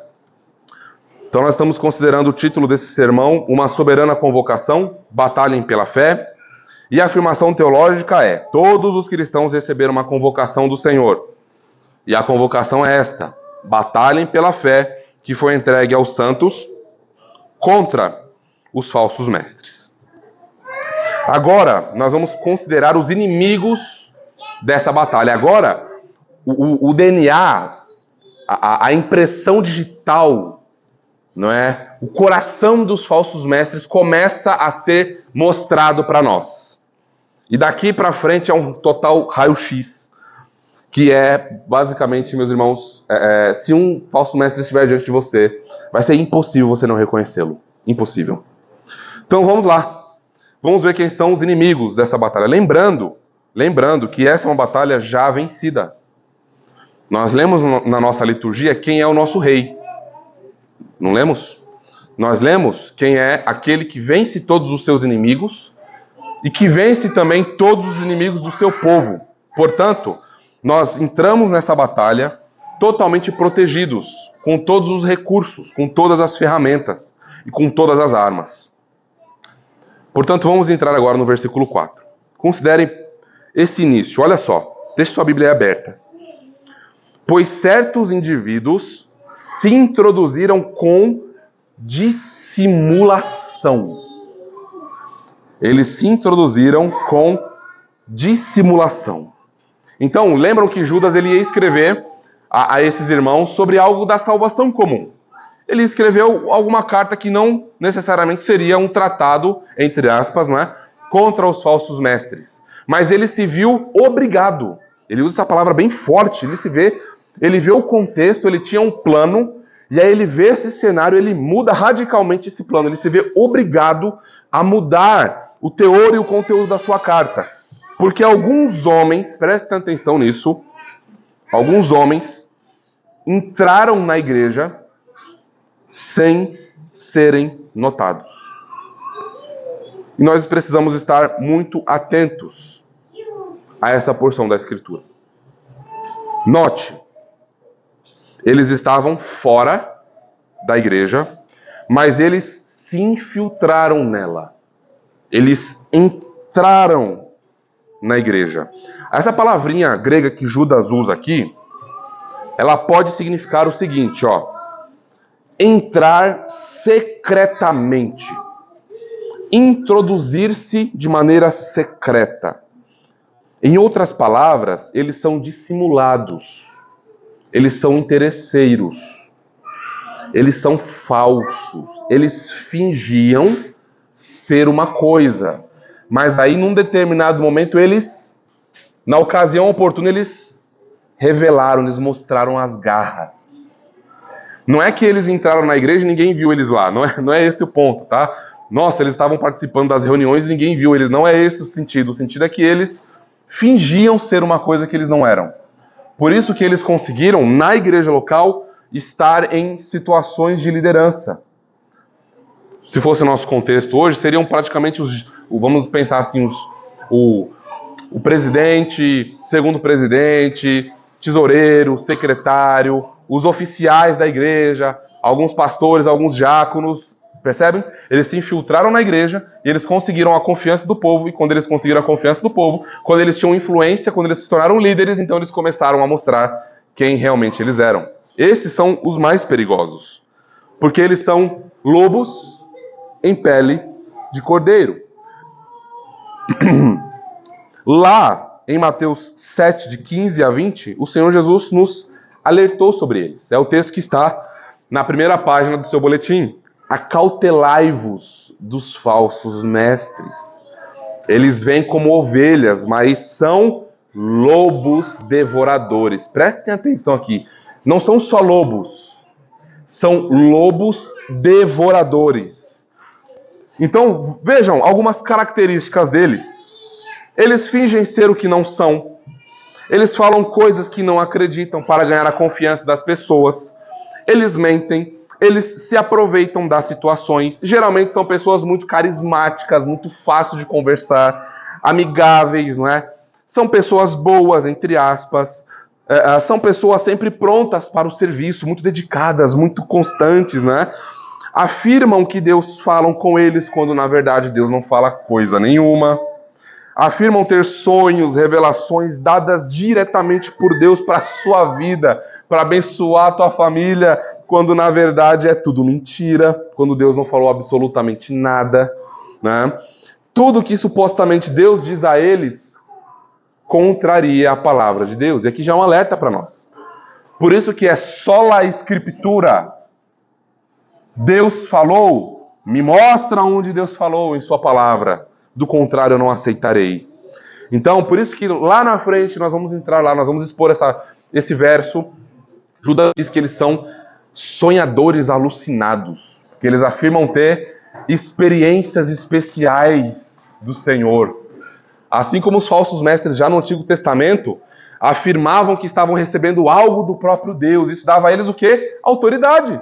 Então nós estamos considerando o título desse sermão, Uma Soberana Convocação, Batalhem pela Fé, e a afirmação teológica é: todos os cristãos receberam uma convocação do Senhor. E a convocação é esta: batalhem pela fé que foi entregue aos santos contra os falsos mestres. Agora, nós vamos considerar os inimigos dessa batalha. Agora, o DNA, a impressão digital, não é? O coração dos falsos mestres começa a ser mostrado para nós. E daqui para frente é um total raio-x, que é, basicamente, meus irmãos, se um falso mestre estiver diante de você, vai ser impossível você não reconhecê-lo. Impossível. Então vamos lá. Vamos ver quem são os inimigos dessa batalha. Lembrando que essa é uma batalha já vencida. Nós lemos na nossa liturgia quem é o nosso rei. Não lemos? Nós lemos quem é aquele que vence todos os seus inimigos e que vence também todos os inimigos do seu povo. Portanto, nós entramos nessa batalha totalmente protegidos, com todos os recursos, com todas as ferramentas e com todas as armas. Portanto, vamos entrar agora no versículo 4. Considerem esse início, olha só, deixe sua Bíblia aberta. Pois certos indivíduos se introduziram com dissimulação. Eles se introduziram com dissimulação. Então, lembram que Judas ele ia escrever a esses irmãos sobre algo da salvação comum. Ele escreveu alguma carta que não necessariamente seria um tratado, entre aspas, não é, contra os falsos mestres. Mas ele se viu obrigado. Ele usa essa palavra bem forte. Ele vê o contexto, ele tinha um plano, e aí ele vê esse cenário, ele muda radicalmente esse plano. Ele se vê obrigado a mudar o teor e o conteúdo da sua carta. Porque alguns homens, prestem atenção nisso, alguns homens entraram na igreja sem serem notados. E nós precisamos estar muito atentos a essa porção da Escritura. Note, eles estavam fora da igreja, mas eles se infiltraram nela. Eles entraram na igreja. Essa palavrinha grega que Judas usa aqui, ela pode significar o seguinte, ó: entrar secretamente, introduzir-se de maneira secreta. Em outras palavras, eles são dissimulados, eles são interesseiros, eles são falsos, eles fingiam ser uma coisa, mas aí num determinado momento eles, na ocasião oportuna, eles revelaram, eles mostraram as garras. Não é que eles entraram na igreja e ninguém viu eles lá, não é esse o ponto, tá? Nossa, eles estavam participando das reuniões e ninguém viu eles, não é esse o sentido é que eles fingiam ser uma coisa que eles não eram. Por isso que eles conseguiram, na igreja local, estar em situações de liderança. Se fosse o nosso contexto hoje, seriam praticamente vamos pensar assim, o presidente, segundo presidente, tesoureiro, secretário, os oficiais da igreja, alguns pastores, alguns diáconos, percebem? Eles se infiltraram na igreja e eles conseguiram a confiança do povo, e quando eles conseguiram a confiança do povo, quando eles tinham influência, quando eles se tornaram líderes, então eles começaram a mostrar quem realmente eles eram. Esses são os mais perigosos, porque eles são lobos em pele de cordeiro. Lá em Mateus 7, de 15 a 20, o Senhor Jesus nos alertou sobre eles. É o texto que está na primeira página do seu boletim. Acautelai-vos dos falsos mestres. Eles vêm como ovelhas, mas são lobos devoradores. Prestem atenção aqui. Não são só lobos, são lobos devoradores. Então, vejam algumas características deles. Eles fingem ser o que não são. Eles falam coisas que não acreditam para ganhar a confiança das pessoas. Eles mentem. Eles se aproveitam das situações. Geralmente são pessoas muito carismáticas, muito fáceis de conversar, amigáveis, não é? São pessoas boas, entre aspas. São pessoas sempre prontas para o serviço, muito dedicadas, muito constantes, né? Afirmam que Deus fala com eles, quando na verdade Deus não fala coisa nenhuma. Afirmam ter sonhos, revelações dadas diretamente por Deus para a sua vida, para abençoar a tua família, quando na verdade é tudo mentira, quando Deus não falou absolutamente nada, né? Tudo que supostamente Deus diz a eles contraria a palavra de Deus. E aqui já é um alerta para nós. Por isso que é sola a escritura. Deus falou, me mostra onde Deus falou em sua palavra. Do contrário, eu não aceitarei. Então, por isso que lá na frente nós vamos entrar lá, nós vamos expor esse verso. Judas diz que eles são sonhadores alucinados, que eles afirmam ter experiências especiais do Senhor. Assim como os falsos mestres já no Antigo Testamento afirmavam que estavam recebendo algo do próprio Deus. Isso dava a eles o quê? Autoridade.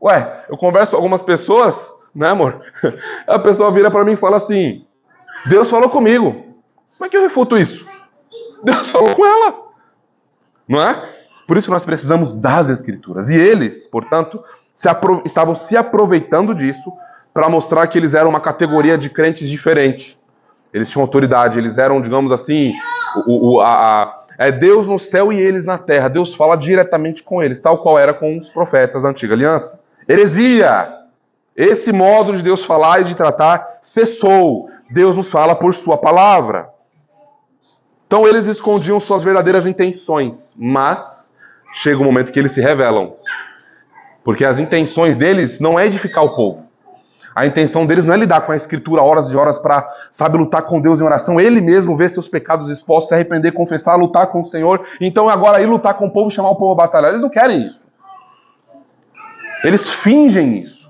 Ué, eu converso com algumas pessoas, né, amor? A pessoa vira para mim e fala assim: Deus falou comigo. Como é que eu refuto isso? Deus falou com ela. Não é? Por isso nós precisamos das Escrituras. E eles, portanto, estavam se aproveitando disso para mostrar que eles eram uma categoria de crentes diferente. Eles tinham autoridade, eles eram, digamos assim, Deus no céu e eles na terra. Deus fala diretamente com eles, tal qual era com os profetas da antiga aliança. Heresia! Esse modo de Deus falar e de tratar cessou. Deus nos fala por sua palavra. Então eles escondiam suas verdadeiras intenções, mas chega um momento que eles se revelam. Porque as intenções deles não é edificar o povo. A intenção deles não é lidar com a Escritura horas e horas para, lutar com Deus em oração. Ele mesmo ver seus pecados expostos, se arrepender, confessar, lutar com o Senhor. Então agora ir lutar com o povo e chamar o povo a batalhar. Eles não querem isso. Eles fingem isso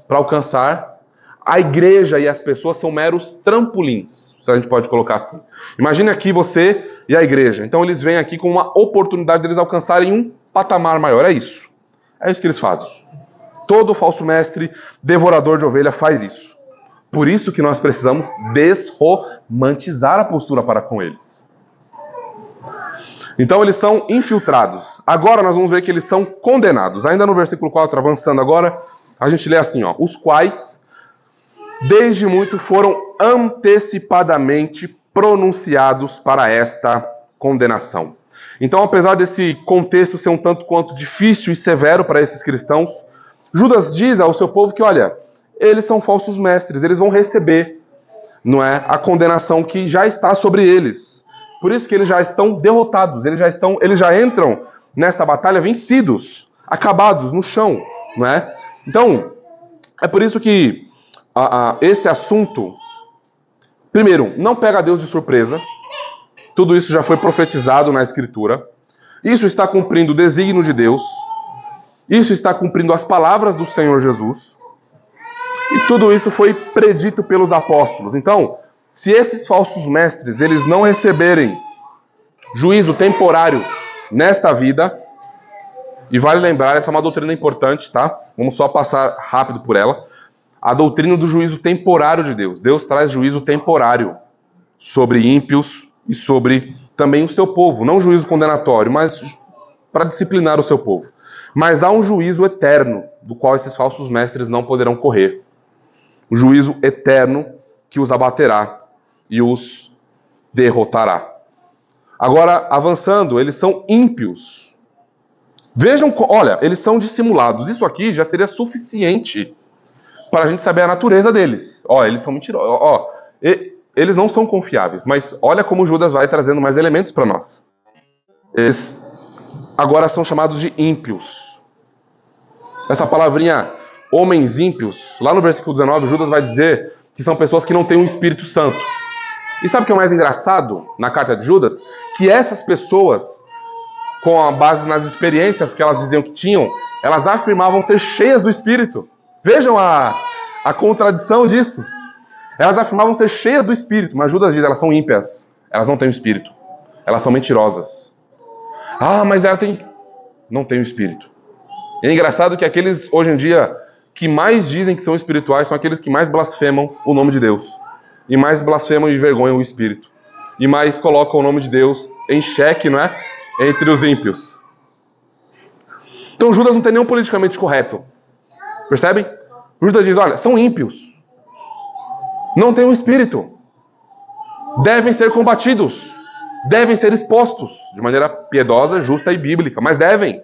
para alcançar. A igreja e as pessoas são meros trampolins, se a gente pode colocar assim. Imagine aqui você e a igreja. Então eles vêm aqui com uma oportunidade de eles alcançarem um patamar maior. É isso. É isso que eles fazem. Todo falso mestre, devorador de ovelha faz isso. Por isso que nós precisamos desromantizar a postura para com eles. Então eles são infiltrados. Agora nós vamos ver que eles são condenados. Ainda no versículo 4, avançando agora, a gente lê assim, ó: os quais desde muito foram antecipadamente pronunciados para esta condenação. Então, apesar desse contexto ser um tanto quanto difícil e severo para esses cristãos, Judas diz ao seu povo que, olha, eles são falsos mestres, eles vão receber, não é, a condenação que já está sobre eles. Por isso que eles já estão derrotados, eles já entram nessa batalha vencidos, acabados no chão, não é? Então, é por isso que esse assunto, primeiro, não pega Deus de surpresa. Tudo isso já foi profetizado na Escritura. Isso está cumprindo o desígnio de Deus. Isso está cumprindo as palavras do Senhor Jesus. E tudo isso foi predito pelos apóstolos. Então, se esses falsos mestres, eles não receberem juízo temporário nesta vida, e vale lembrar, essa é uma doutrina importante, tá? Vamos só passar rápido por ela. A doutrina do juízo temporário de Deus. Deus traz juízo temporário sobre ímpios e sobre também o seu povo. Não juízo condenatório, mas para disciplinar o seu povo. Mas há um juízo eterno, do qual esses falsos mestres não poderão correr. O juízo eterno que os abaterá e os derrotará. Agora, avançando, eles são ímpios. Vejam, olha, eles são dissimulados. Isso aqui já seria suficiente para a gente saber a natureza deles. Ó, eles são mentirosos. Ó, eles não são confiáveis. Mas olha como Judas vai trazendo mais elementos para nós. Eles agora são chamados de ímpios. Essa palavrinha, homens ímpios, lá no versículo 19, Judas vai dizer que são pessoas que não têm o Espírito Santo. E sabe o que é mais engraçado na carta de Judas? Que essas pessoas, com a base nas experiências que elas diziam que tinham, elas afirmavam ser cheias do Espírito. Vejam a contradição disso. Elas afirmavam ser cheias do Espírito, mas Judas diz, elas são ímpias. Elas não têm o Espírito. Elas são mentirosas. Ah, mas ela não tem o Espírito. É engraçado que aqueles, hoje em dia, que mais dizem que são espirituais são aqueles que mais blasfemam o nome de Deus. E mais blasfemam e envergonham o Espírito. E mais colocam o nome de Deus em xeque, não é? Entre os ímpios. Então Judas não tem nenhum politicamente correto. Percebem? Judas diz, olha, são ímpios. Não têm o Espírito. Devem ser combatidos. Devem ser expostos de maneira piedosa, justa e bíblica. Mas devem.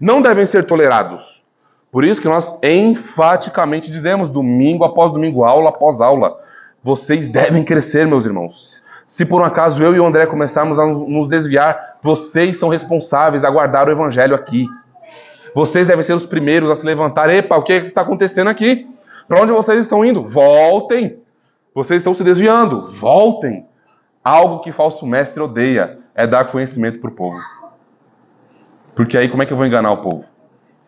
Não devem ser tolerados. Por isso que nós enfaticamente dizemos, domingo após domingo, aula após aula, vocês devem crescer, meus irmãos. Se por um acaso eu e o André começarmos a nos desviar, vocês são responsáveis a guardar o evangelho aqui. Vocês devem ser os primeiros a se levantar. Epa, o que está acontecendo aqui? Para onde vocês estão indo? Voltem. Vocês estão se desviando. Voltem. Algo que falso mestre odeia é dar conhecimento para o povo. Porque aí como é que eu vou enganar o povo?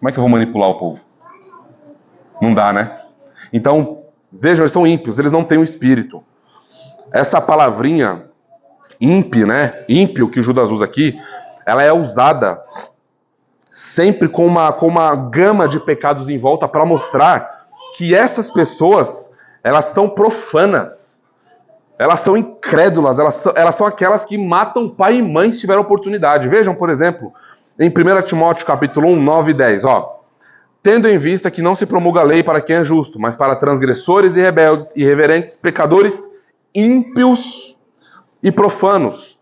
Como é que eu vou manipular o povo? Não dá, né? Então, vejam, eles são ímpios, eles não têm o Espírito. Essa palavrinha ímpio, né? Ímpio que o Judas usa aqui, ela é usada sempre com uma gama de pecados em volta para mostrar que essas pessoas, elas são profanas. Elas são incrédulas, elas são aquelas que matam pai e mãe se tiver oportunidade. Vejam, por exemplo, em 1 Timóteo capítulo 1, 9 e 10, ó. Tendo em vista que não se promulga a lei para quem é justo, mas para transgressores e rebeldes, irreverentes, pecadores, ímpios e profanos,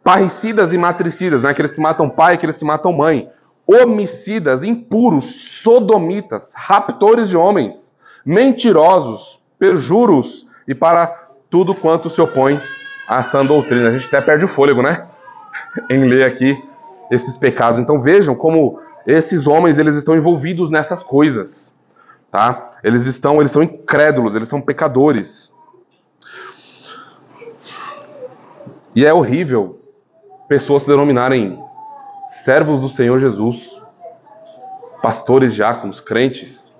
parricidas e matricidas, né? Aqueles que matam pai, aqueles que matam mãe, homicidas, impuros, sodomitas, raptores de homens, mentirosos, perjuros e para tudo quanto se opõe à sã doutrina. A gente até perde o fôlego, né? Em ler aqui esses pecados. Então vejam como esses homens, eles estão envolvidos nessas coisas, tá? Eles são incrédulos, eles são pecadores. E é horrível pessoas se denominarem servos do Senhor Jesus, pastores, diáconos, crentes,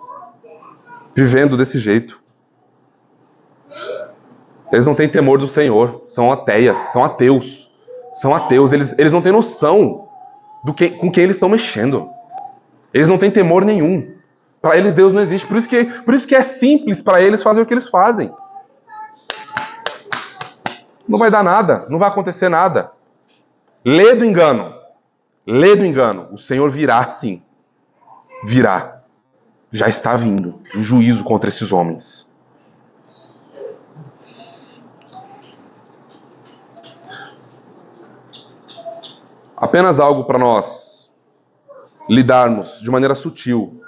vivendo desse jeito. Eles não têm temor do Senhor, são ateias, são ateus. São ateus, eles não têm noção com quem eles estão mexendo. Eles não têm temor nenhum. Para eles Deus não existe. Por isso que é simples para eles fazer o que eles fazem. Não vai dar nada, não vai acontecer nada. Lê do engano. Lê do engano. O Senhor virá sim. Virá. Já está vindo em juízo contra esses homens. Apenas algo para nós lidarmos de maneira sutil.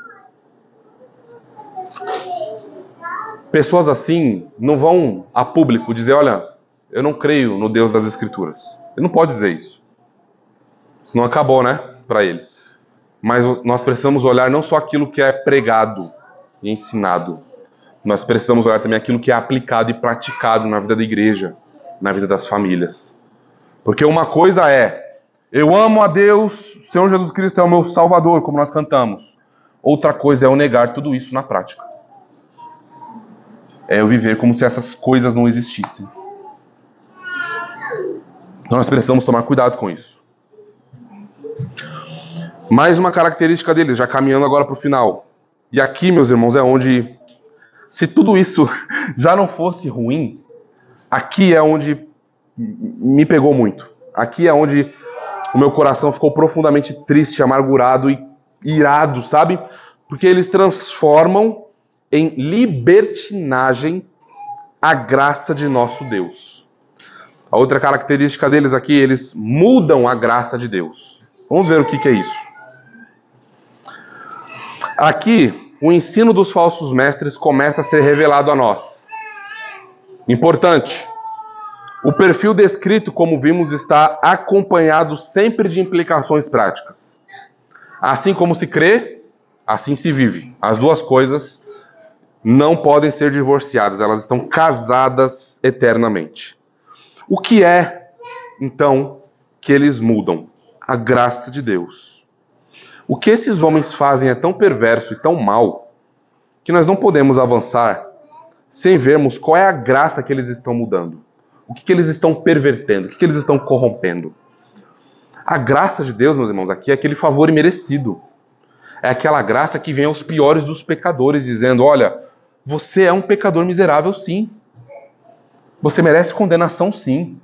Pessoas assim não vão a público dizer, olha, eu não creio no Deus das Escrituras. Ele não pode dizer isso. Isso não acabou, né, para ele. Mas nós precisamos olhar não só aquilo que é pregado e ensinado. Nós precisamos olhar também aquilo que é aplicado e praticado na vida da igreja, na vida das famílias. Porque uma coisa é, eu amo a Deus, o Senhor Jesus Cristo é o meu Salvador, como nós cantamos. Outra coisa é eu negar tudo isso na prática. É eu viver como se essas coisas não existissem. Nós precisamos tomar cuidado com isso. Mais uma característica deles, já caminhando agora para o final. E aqui, meus irmãos, é onde, se tudo isso já não fosse ruim, aqui é onde me pegou muito. Aqui é onde o meu coração ficou profundamente triste, amargurado e irado, sabe? Porque eles transformam em libertinagem a graça de nosso Deus. A outra característica deles aqui, eles mudam a graça de Deus. Vamos ver o que é isso. Aqui, o ensino dos falsos mestres começa a ser revelado a nós. Importante. O perfil descrito, como vimos, está acompanhado sempre de implicações práticas. Assim como se crê, assim se vive. As duas coisas não podem ser divorciadas, elas estão casadas eternamente. O que é, então, que eles mudam? A graça de Deus. O que esses homens fazem é tão perverso e tão mal que nós não podemos avançar sem vermos qual é a graça que eles estão mudando. O que eles estão pervertendo? O que eles estão corrompendo? A graça de Deus, meus irmãos, aqui é aquele favor imerecido. É aquela graça que vem aos piores dos pecadores, dizendo, olha, você é um pecador miserável, sim. Você merece condenação, sim.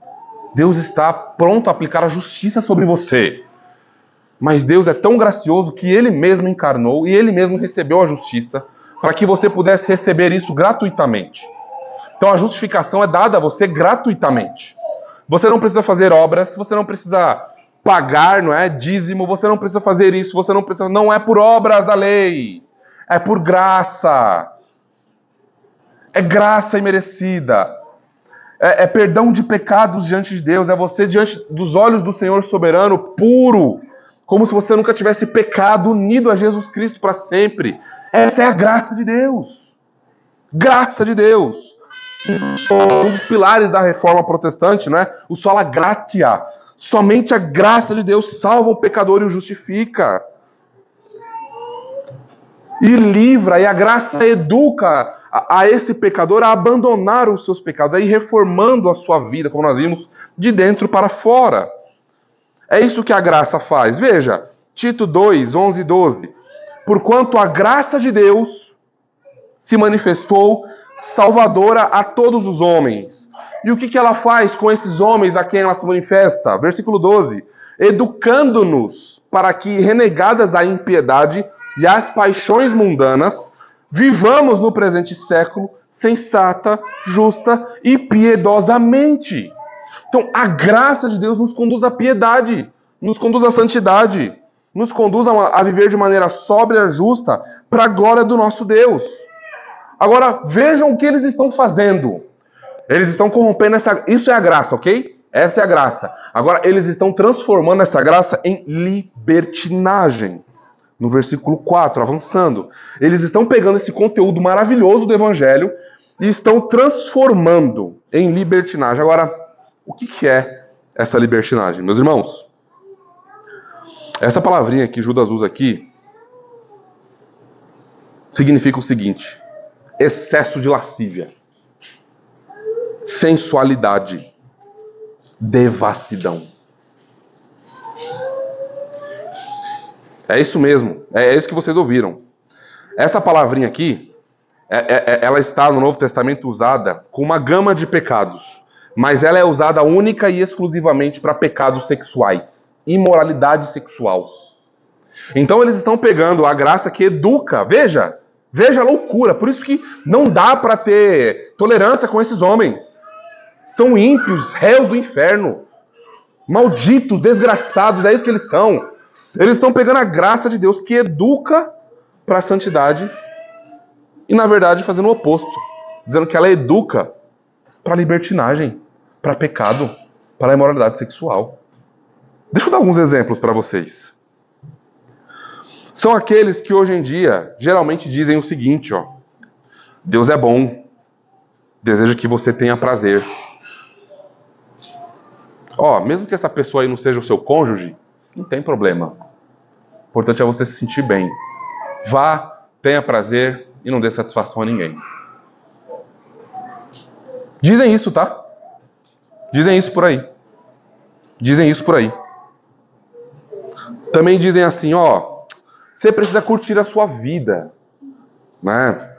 Deus está pronto a aplicar a justiça sobre você. Mas Deus é tão gracioso que Ele mesmo encarnou e Ele mesmo recebeu a justiça para que você pudesse receber isso gratuitamente. Então a justificação é dada a você gratuitamente. Você não precisa fazer obras, você não precisa pagar, não é, dízimo, você não precisa fazer isso, você não precisa, não é por obras da lei, é por graça. É graça imerecida. É perdão de pecados diante de Deus, é você diante dos olhos do Senhor soberano, puro, como se você nunca tivesse pecado, unido a Jesus Cristo para sempre. Essa é a graça de Deus. Graça de Deus. Um dos pilares da reforma protestante, não é? O sola gratia. Somente a graça de Deus salva o pecador e o justifica. E livra, e a graça educa a esse pecador a abandonar os seus pecados, a ir reformando a sua vida, como nós vimos, de dentro para fora. É isso que a graça faz. Veja, Tito 2, 11 e 12. Porquanto a graça de Deus se manifestou salvadora a todos os homens. E o que ela faz com esses homens a quem ela se manifesta? Versículo 12. Educando-nos para que, renegadas a impiedade e as paixões mundanas, vivamos no presente século sensata, justa e piedosamente. Então, a graça de Deus nos conduz à piedade, nos conduz à santidade, nos conduz a viver de maneira sóbria, justa, para a glória do nosso Deus. Agora, vejam o que eles estão fazendo. Eles estão corrompendo essa... Isso é a graça, ok? Essa é a graça. Agora, eles estão transformando essa graça em libertinagem. No versículo 4, avançando. Eles estão pegando esse conteúdo maravilhoso do Evangelho e estão transformando em libertinagem. Agora, o que é essa libertinagem, meus irmãos? Essa palavrinha que Judas usa aqui significa o seguinte: excesso de lascívia, sensualidade, devassidão. É isso mesmo, é isso que vocês ouviram. Essa palavrinha aqui, ela está no Novo Testamento usada com uma gama de pecados, mas ela é usada única e exclusivamente para pecados sexuais, imoralidade sexual. Então eles estão pegando a graça que educa, veja a loucura, por isso que não dá para ter tolerância com esses homens. São ímpios, réus do inferno, malditos, desgraçados, é isso que eles são. Eles estão pegando a graça de Deus que educa para a santidade e, na verdade, fazendo o oposto. Dizendo que ela educa para a libertinagem, para pecado, para a imoralidade sexual. Deixa eu dar alguns exemplos para vocês. São aqueles que hoje em dia geralmente dizem o seguinte, ó. Deus é bom, deseja que você tenha prazer. Ó, mesmo que essa pessoa aí não seja o seu cônjuge, não tem problema. O importante é você se sentir bem. Vá, tenha prazer e não dê satisfação a ninguém. Dizem isso, tá? Dizem isso por aí. Dizem isso por aí. Também dizem assim, ó, você precisa curtir a sua vida, né?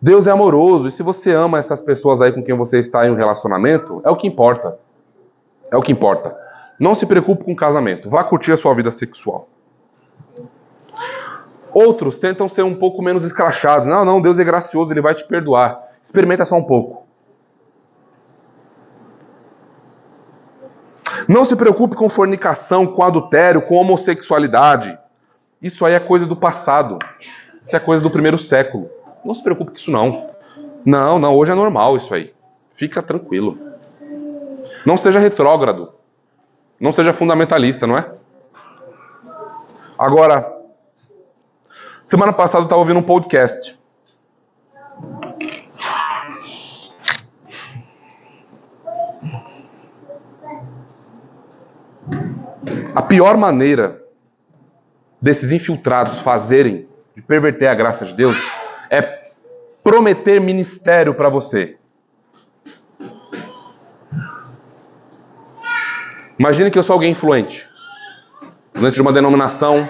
Deus é amoroso e se você ama essas pessoas aí com quem você está em um relacionamento, é o que importa. É o que importa. Não se preocupe com o casamento. Vá curtir a sua vida sexual. Outros tentam ser um pouco menos escrachados. Não, Deus é gracioso, Ele vai te perdoar. Experimenta só um pouco. Não se preocupe com fornicação, com adultério, com homossexualidade. Isso aí é coisa do passado. Isso é coisa do primeiro século. Não se preocupe com isso não. Não, hoje é normal isso aí. Fica tranquilo. Não seja retrógrado. Não seja fundamentalista, não é? Agora, semana passada eu estava ouvindo um podcast. A pior maneira desses infiltrados fazerem, de perverter a graça de Deus, é prometer ministério para você. Imagine que eu sou alguém influente. Dentro de uma denominação,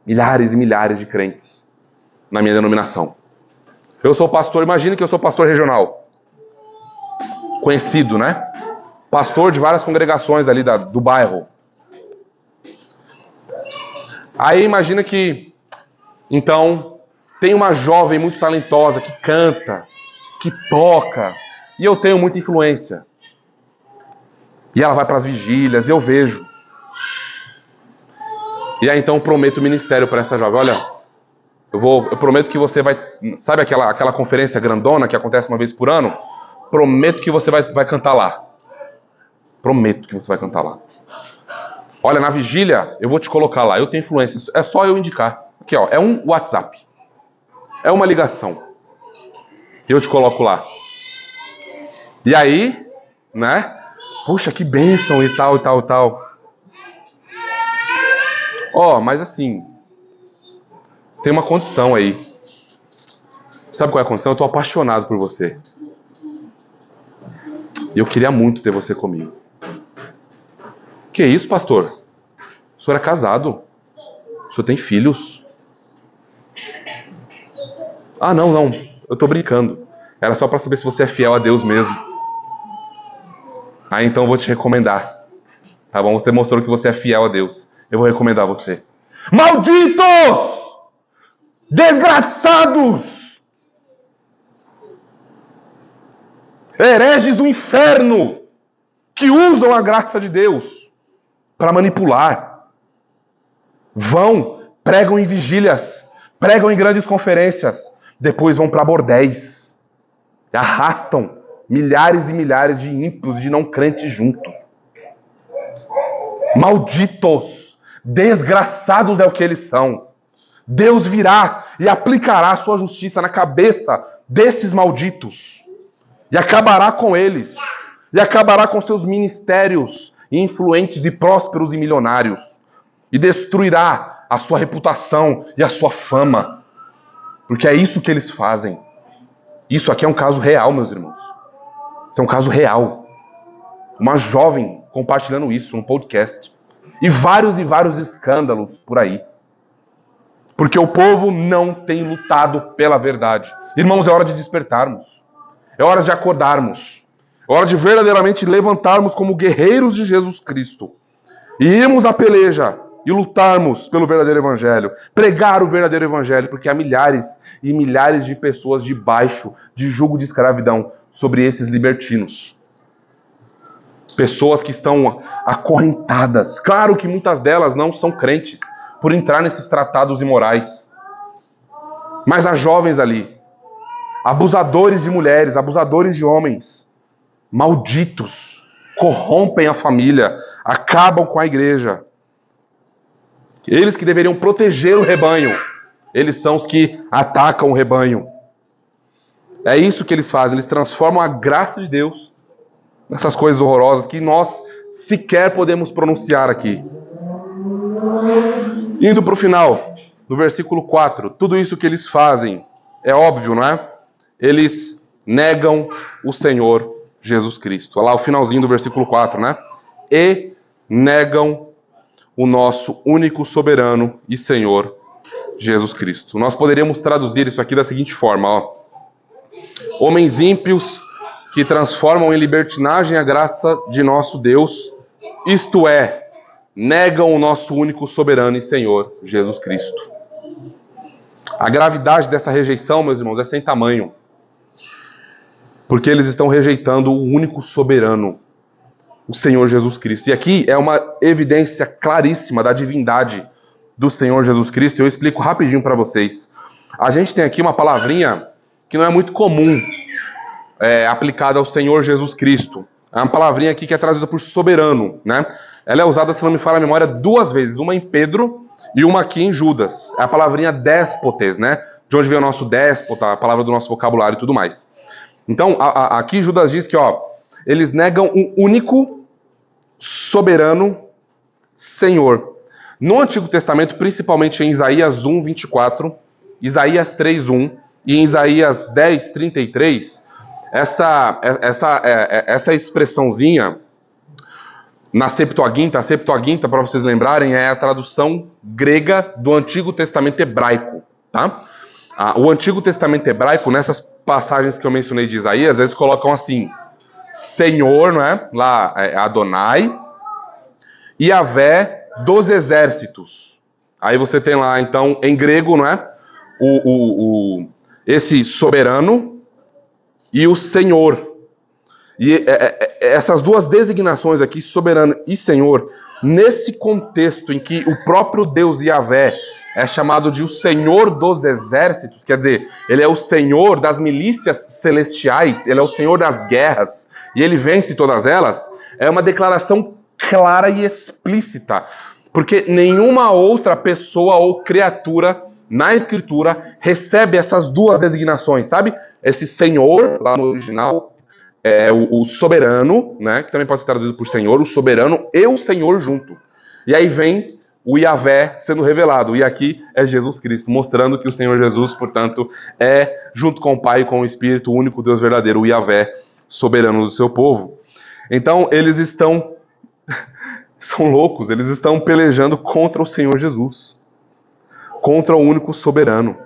milhares e milhares de crentes na minha denominação. Eu sou pastor, imagine que eu sou pastor regional. Conhecido, né? Pastor de várias congregações ali do bairro. Aí imagina que, então, tem uma jovem muito talentosa que canta, que toca, e eu tenho muita influência. E ela vai para as vigílias, e eu vejo. E aí então eu prometo ministério para essa jovem. Olha, eu prometo que você vai... Sabe aquela conferência grandona que acontece uma vez por ano? Prometo que você vai cantar lá. Prometo que você vai cantar lá. Olha, na vigília, eu vou te colocar lá. Eu tenho influência. É só eu indicar. Aqui, ó. É um WhatsApp. É uma ligação. Eu te coloco lá. E aí, né? Puxa, que bênção e tal, e tal, e tal. Ó, mas assim... Tem uma condição aí. Sabe qual é a condição? Eu tô apaixonado por você. E eu queria muito ter você comigo. Que isso, pastor? O senhor é casado? O senhor tem filhos? Ah, não. Eu tô brincando. Era só para saber se você é fiel a Deus mesmo. Ah, então eu vou te recomendar. Tá bom? Você mostrou que você é fiel a Deus. Eu vou recomendar você. Malditos! Desgraçados! Hereges do inferno! Que usam a graça de Deus para manipular. Vão, pregam em vigílias, pregam em grandes conferências, depois vão para bordéis. E arrastam milhares e milhares de ímpios, de não crentes juntos. Malditos, desgraçados é o que eles são. Deus virá e aplicará a sua justiça na cabeça desses malditos. E acabará com eles. E acabará com seus ministérios influentes e prósperos e milionários. E destruirá a sua reputação e a sua fama. Porque é isso que eles fazem. Isso aqui é um caso real, meus irmãos. Isso é um caso real. Uma jovem compartilhando isso no podcast. E vários escândalos por aí. Porque o povo não tem lutado pela verdade. Irmãos, é hora de despertarmos. É hora de acordarmos. É hora de verdadeiramente levantarmos como guerreiros de Jesus Cristo e irmos à peleja e lutarmos pelo verdadeiro evangelho, pregar o verdadeiro evangelho, porque há milhares e milhares de pessoas debaixo de jugo de escravidão sobre esses libertinos. Pessoas que estão acorrentadas. Claro que muitas delas não são crentes por entrar nesses tratados imorais. Mas há jovens ali, abusadores de mulheres, abusadores de homens, malditos, corrompem a família, acabam com a igreja. Eles que deveriam proteger o rebanho, eles são os que atacam o rebanho. É isso que eles fazem, eles transformam a graça de Deus nessas coisas horrorosas que nós sequer podemos pronunciar aqui. Indo para o final, no versículo 4, tudo isso que eles fazem, é óbvio, não é? Eles negam o Senhor Jesus Cristo. Olha lá o finalzinho do versículo 4, né? E negam o nosso único soberano e Senhor Jesus Cristo. Nós poderíamos traduzir isso aqui da seguinte forma, ó. Homens ímpios que transformam em libertinagem a graça de nosso Deus, isto é, negam o nosso único soberano e Senhor Jesus Cristo. A gravidade dessa rejeição, meus irmãos, é sem tamanho. Porque eles estão rejeitando o único soberano, o Senhor Jesus Cristo. E aqui é uma evidência claríssima da divindade do Senhor Jesus Cristo. Eu explico rapidinho para vocês. A gente tem aqui uma palavrinha que não é muito comum aplicada ao Senhor Jesus Cristo. É uma palavrinha aqui que é traduzida por soberano, né? Ela é usada, se não me falha a memória, 2 vezes. Uma em Pedro e uma aqui em Judas. É a palavrinha déspotes, né? De onde vem o nosso déspota, a palavra do nosso vocabulário e tudo mais. Então, aqui Judas diz que, eles negam um único, soberano Senhor. No Antigo Testamento, principalmente em Isaías 1, 24, Isaías 3, 1 e em Isaías 10, 33, essa expressãozinha na Septuaginta, a Septuaginta, para vocês lembrarem, é a tradução grega do Antigo Testamento hebraico, tá? O Antigo Testamento hebraico, nessas passagens que eu mencionei de Isaías, eles colocam assim, Senhor, não é? Lá é Adonai, e Yahvé dos exércitos. Aí você tem lá, então, em grego, não é? Esse soberano e o Senhor. E essas duas designações aqui, soberano e Senhor, nesse contexto em que o próprio Deus Yahvé é chamado de o Senhor dos exércitos, quer dizer, ele é o Senhor das milícias celestiais, ele é o Senhor das guerras, e ele vence todas elas, é uma declaração clara e explícita, porque nenhuma outra pessoa ou criatura na Escritura recebe essas duas designações, sabe? Esse Senhor, lá no original, é o soberano, né, que também pode ser traduzido por Senhor, o soberano e o Senhor junto. E aí vem o Yahvé sendo revelado, e aqui é Jesus Cristo, mostrando que o Senhor Jesus, portanto, é, junto com o Pai e com o Espírito, o único Deus verdadeiro, o Yahvé, soberano do seu povo. Então, eles são loucos, eles estão pelejando contra o Senhor Jesus, contra o único soberano.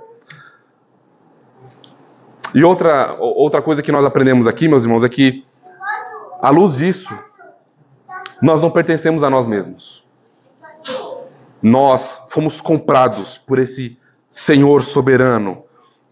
E outra coisa que nós aprendemos aqui, meus irmãos, é que, à luz disso, nós não pertencemos a nós mesmos. Nós fomos comprados por esse Senhor soberano,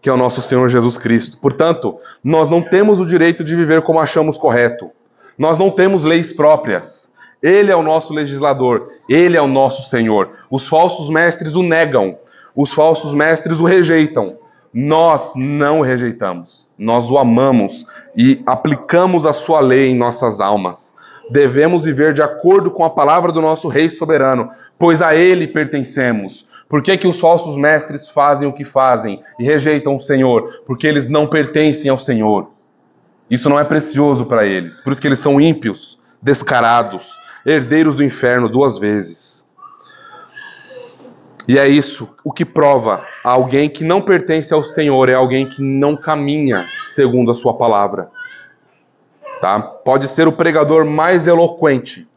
que é o nosso Senhor Jesus Cristo. Portanto, nós não temos o direito de viver como achamos correto. Nós não temos leis próprias. Ele é o nosso legislador. Ele é o nosso Senhor. Os falsos mestres o negam. Os falsos mestres o rejeitam. Nós não o rejeitamos. Nós o amamos e aplicamos a sua lei em nossas almas. Devemos viver de acordo com a palavra do nosso Rei soberano, pois a ele pertencemos. Por que que os falsos mestres fazem o que fazem e rejeitam o Senhor? Porque eles não pertencem ao Senhor. Isso não é precioso para eles. Por isso que eles são ímpios, descarados, herdeiros do inferno 2 vezes. E é isso, o que prova alguém que não pertence ao Senhor é alguém que não caminha segundo a sua palavra. Tá? Pode ser o pregador mais eloquente,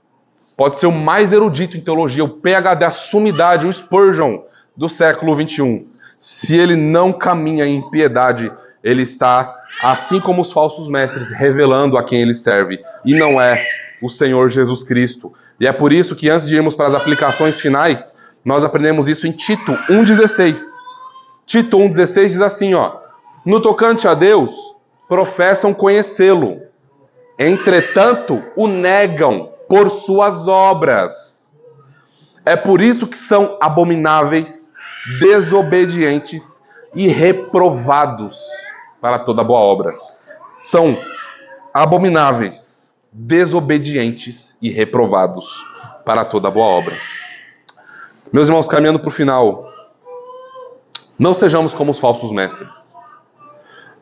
pode ser o mais erudito em teologia, o PhD, a sumidade, o Spurgeon do século XXI. Se ele não caminha em piedade ele está, assim como os falsos mestres, revelando a quem ele serve, e não é o Senhor Jesus Cristo. E é por isso que antes de irmos para as aplicações finais, nós aprendemos isso em Tito 1,16. Tito 1,16 diz assim, no tocante a Deus, professam conhecê-lo, entretanto o negam por suas obras. É por isso que são abomináveis, desobedientes e reprovados para toda boa obra. São abomináveis, desobedientes e reprovados para toda boa obra. Meus irmãos, caminhando para o final, não sejamos como os falsos mestres.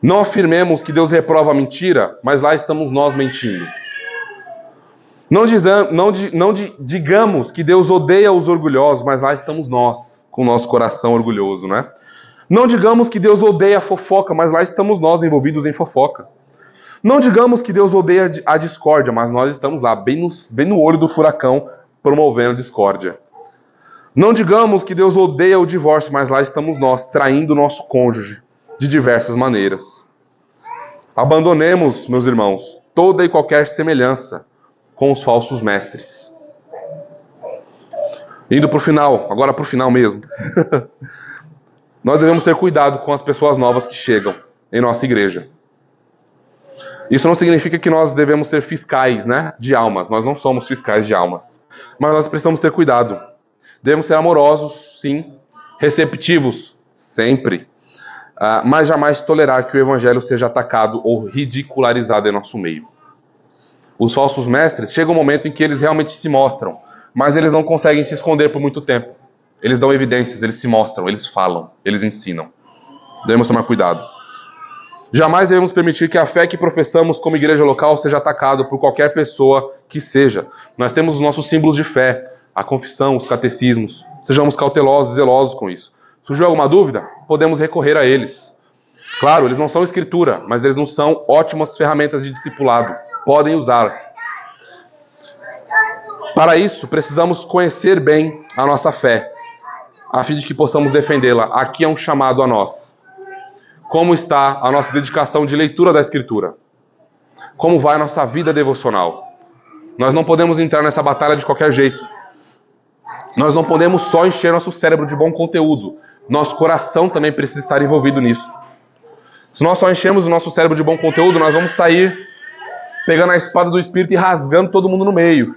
Não afirmemos que Deus reprova a mentira, mas lá estamos nós mentindo. Não digamos que Deus odeia os orgulhosos, mas lá estamos nós, com o nosso coração orgulhoso, né? Não digamos que Deus odeia a fofoca, mas lá estamos nós envolvidos em fofoca. Não digamos que Deus odeia a discórdia, mas nós estamos lá, bem no olho do furacão, promovendo discórdia. Não digamos que Deus odeia o divórcio, mas lá estamos nós, traindo o nosso cônjuge de diversas maneiras. Abandonemos, meus irmãos, toda e qualquer semelhança com os falsos mestres. Indo para o final, agora para o final mesmo. Nós devemos ter cuidado com as pessoas novas que chegam em nossa igreja. Isso não significa que nós devemos ser fiscais, né, de almas. Nós não somos fiscais de almas. Mas nós precisamos ter cuidado. Devemos ser amorosos, sim. Receptivos, sempre. Mas jamais tolerar que o evangelho seja atacado ou ridicularizado em nosso meio. Os falsos mestres, chega um momento em que eles realmente se mostram, mas eles não conseguem se esconder por muito tempo. Eles dão evidências, eles se mostram, eles falam, eles ensinam. Devemos tomar cuidado. Jamais devemos permitir que a fé que professamos como igreja local seja atacada por qualquer pessoa que seja. Nós temos os nossos símbolos de fé, a confissão, os catecismos. Sejamos cautelosos, zelosos com isso. Surgiu alguma dúvida? Podemos recorrer a eles. Claro, eles não são escritura, mas eles não são ótimas ferramentas de discipulado. Podem usar. Para isso, precisamos conhecer bem a nossa fé, a fim de que possamos defendê-la. Aqui é um chamado a nós. Como está a nossa dedicação de leitura da Escritura? Como vai a nossa vida devocional? Nós não podemos entrar nessa batalha de qualquer jeito. Nós não podemos só encher nosso cérebro de bom conteúdo. Nosso coração também precisa estar envolvido nisso. Se nós só enchermos o nosso cérebro de bom conteúdo, nós vamos sair pegando a espada do Espírito e rasgando todo mundo no meio.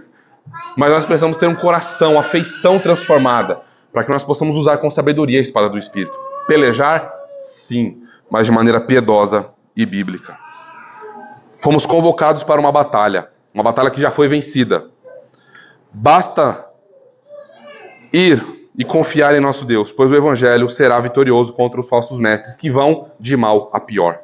Mas nós precisamos ter um coração, afeição transformada, para que nós possamos usar com sabedoria a espada do Espírito. Pelejar? Sim, mas de maneira piedosa e bíblica. Fomos convocados para uma batalha que já foi vencida. Basta ir e confiar em nosso Deus, pois o Evangelho será vitorioso contra os falsos mestres que vão de mal a pior.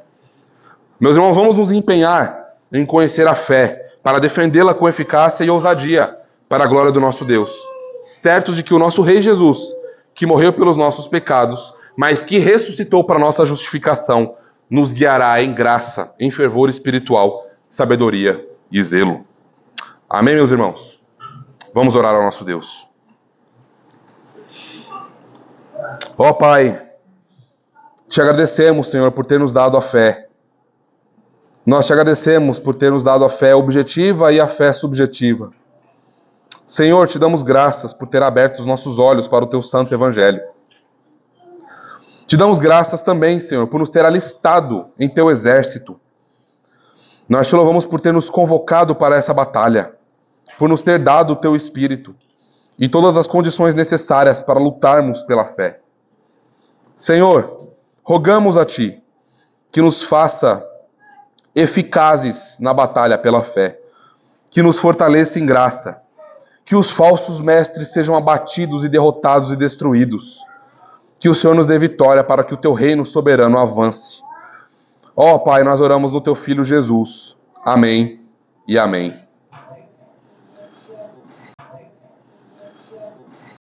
Meus irmãos, vamos nos empenhar em conhecer a fé, para defendê-la com eficácia e ousadia, para a glória do nosso Deus. Certos de que o nosso Rei Jesus, que morreu pelos nossos pecados, mas que ressuscitou para nossa justificação, nos guiará em graça, em fervor espiritual, sabedoria e zelo. Amém, meus irmãos? Vamos orar ao nosso Deus. Ó Pai, te agradecemos, Senhor, por ter nos dado a fé. Nós te agradecemos por ter nos dado a fé objetiva e a fé subjetiva. Senhor, te damos graças por ter aberto os nossos olhos para o teu santo evangelho. Te damos graças também, Senhor, por nos ter alistado em teu exército. Nós te louvamos por ter nos convocado para essa batalha, por nos ter dado o teu espírito e todas as condições necessárias para lutarmos pela fé. Senhor, rogamos a ti que nos faça eficazes na batalha pela fé, que nos fortaleça em graça, que os falsos mestres sejam abatidos e derrotados e destruídos, que o Senhor nos dê vitória para que o teu reino soberano avance. Ó Pai, nós oramos no teu Filho Jesus. Amém e amém.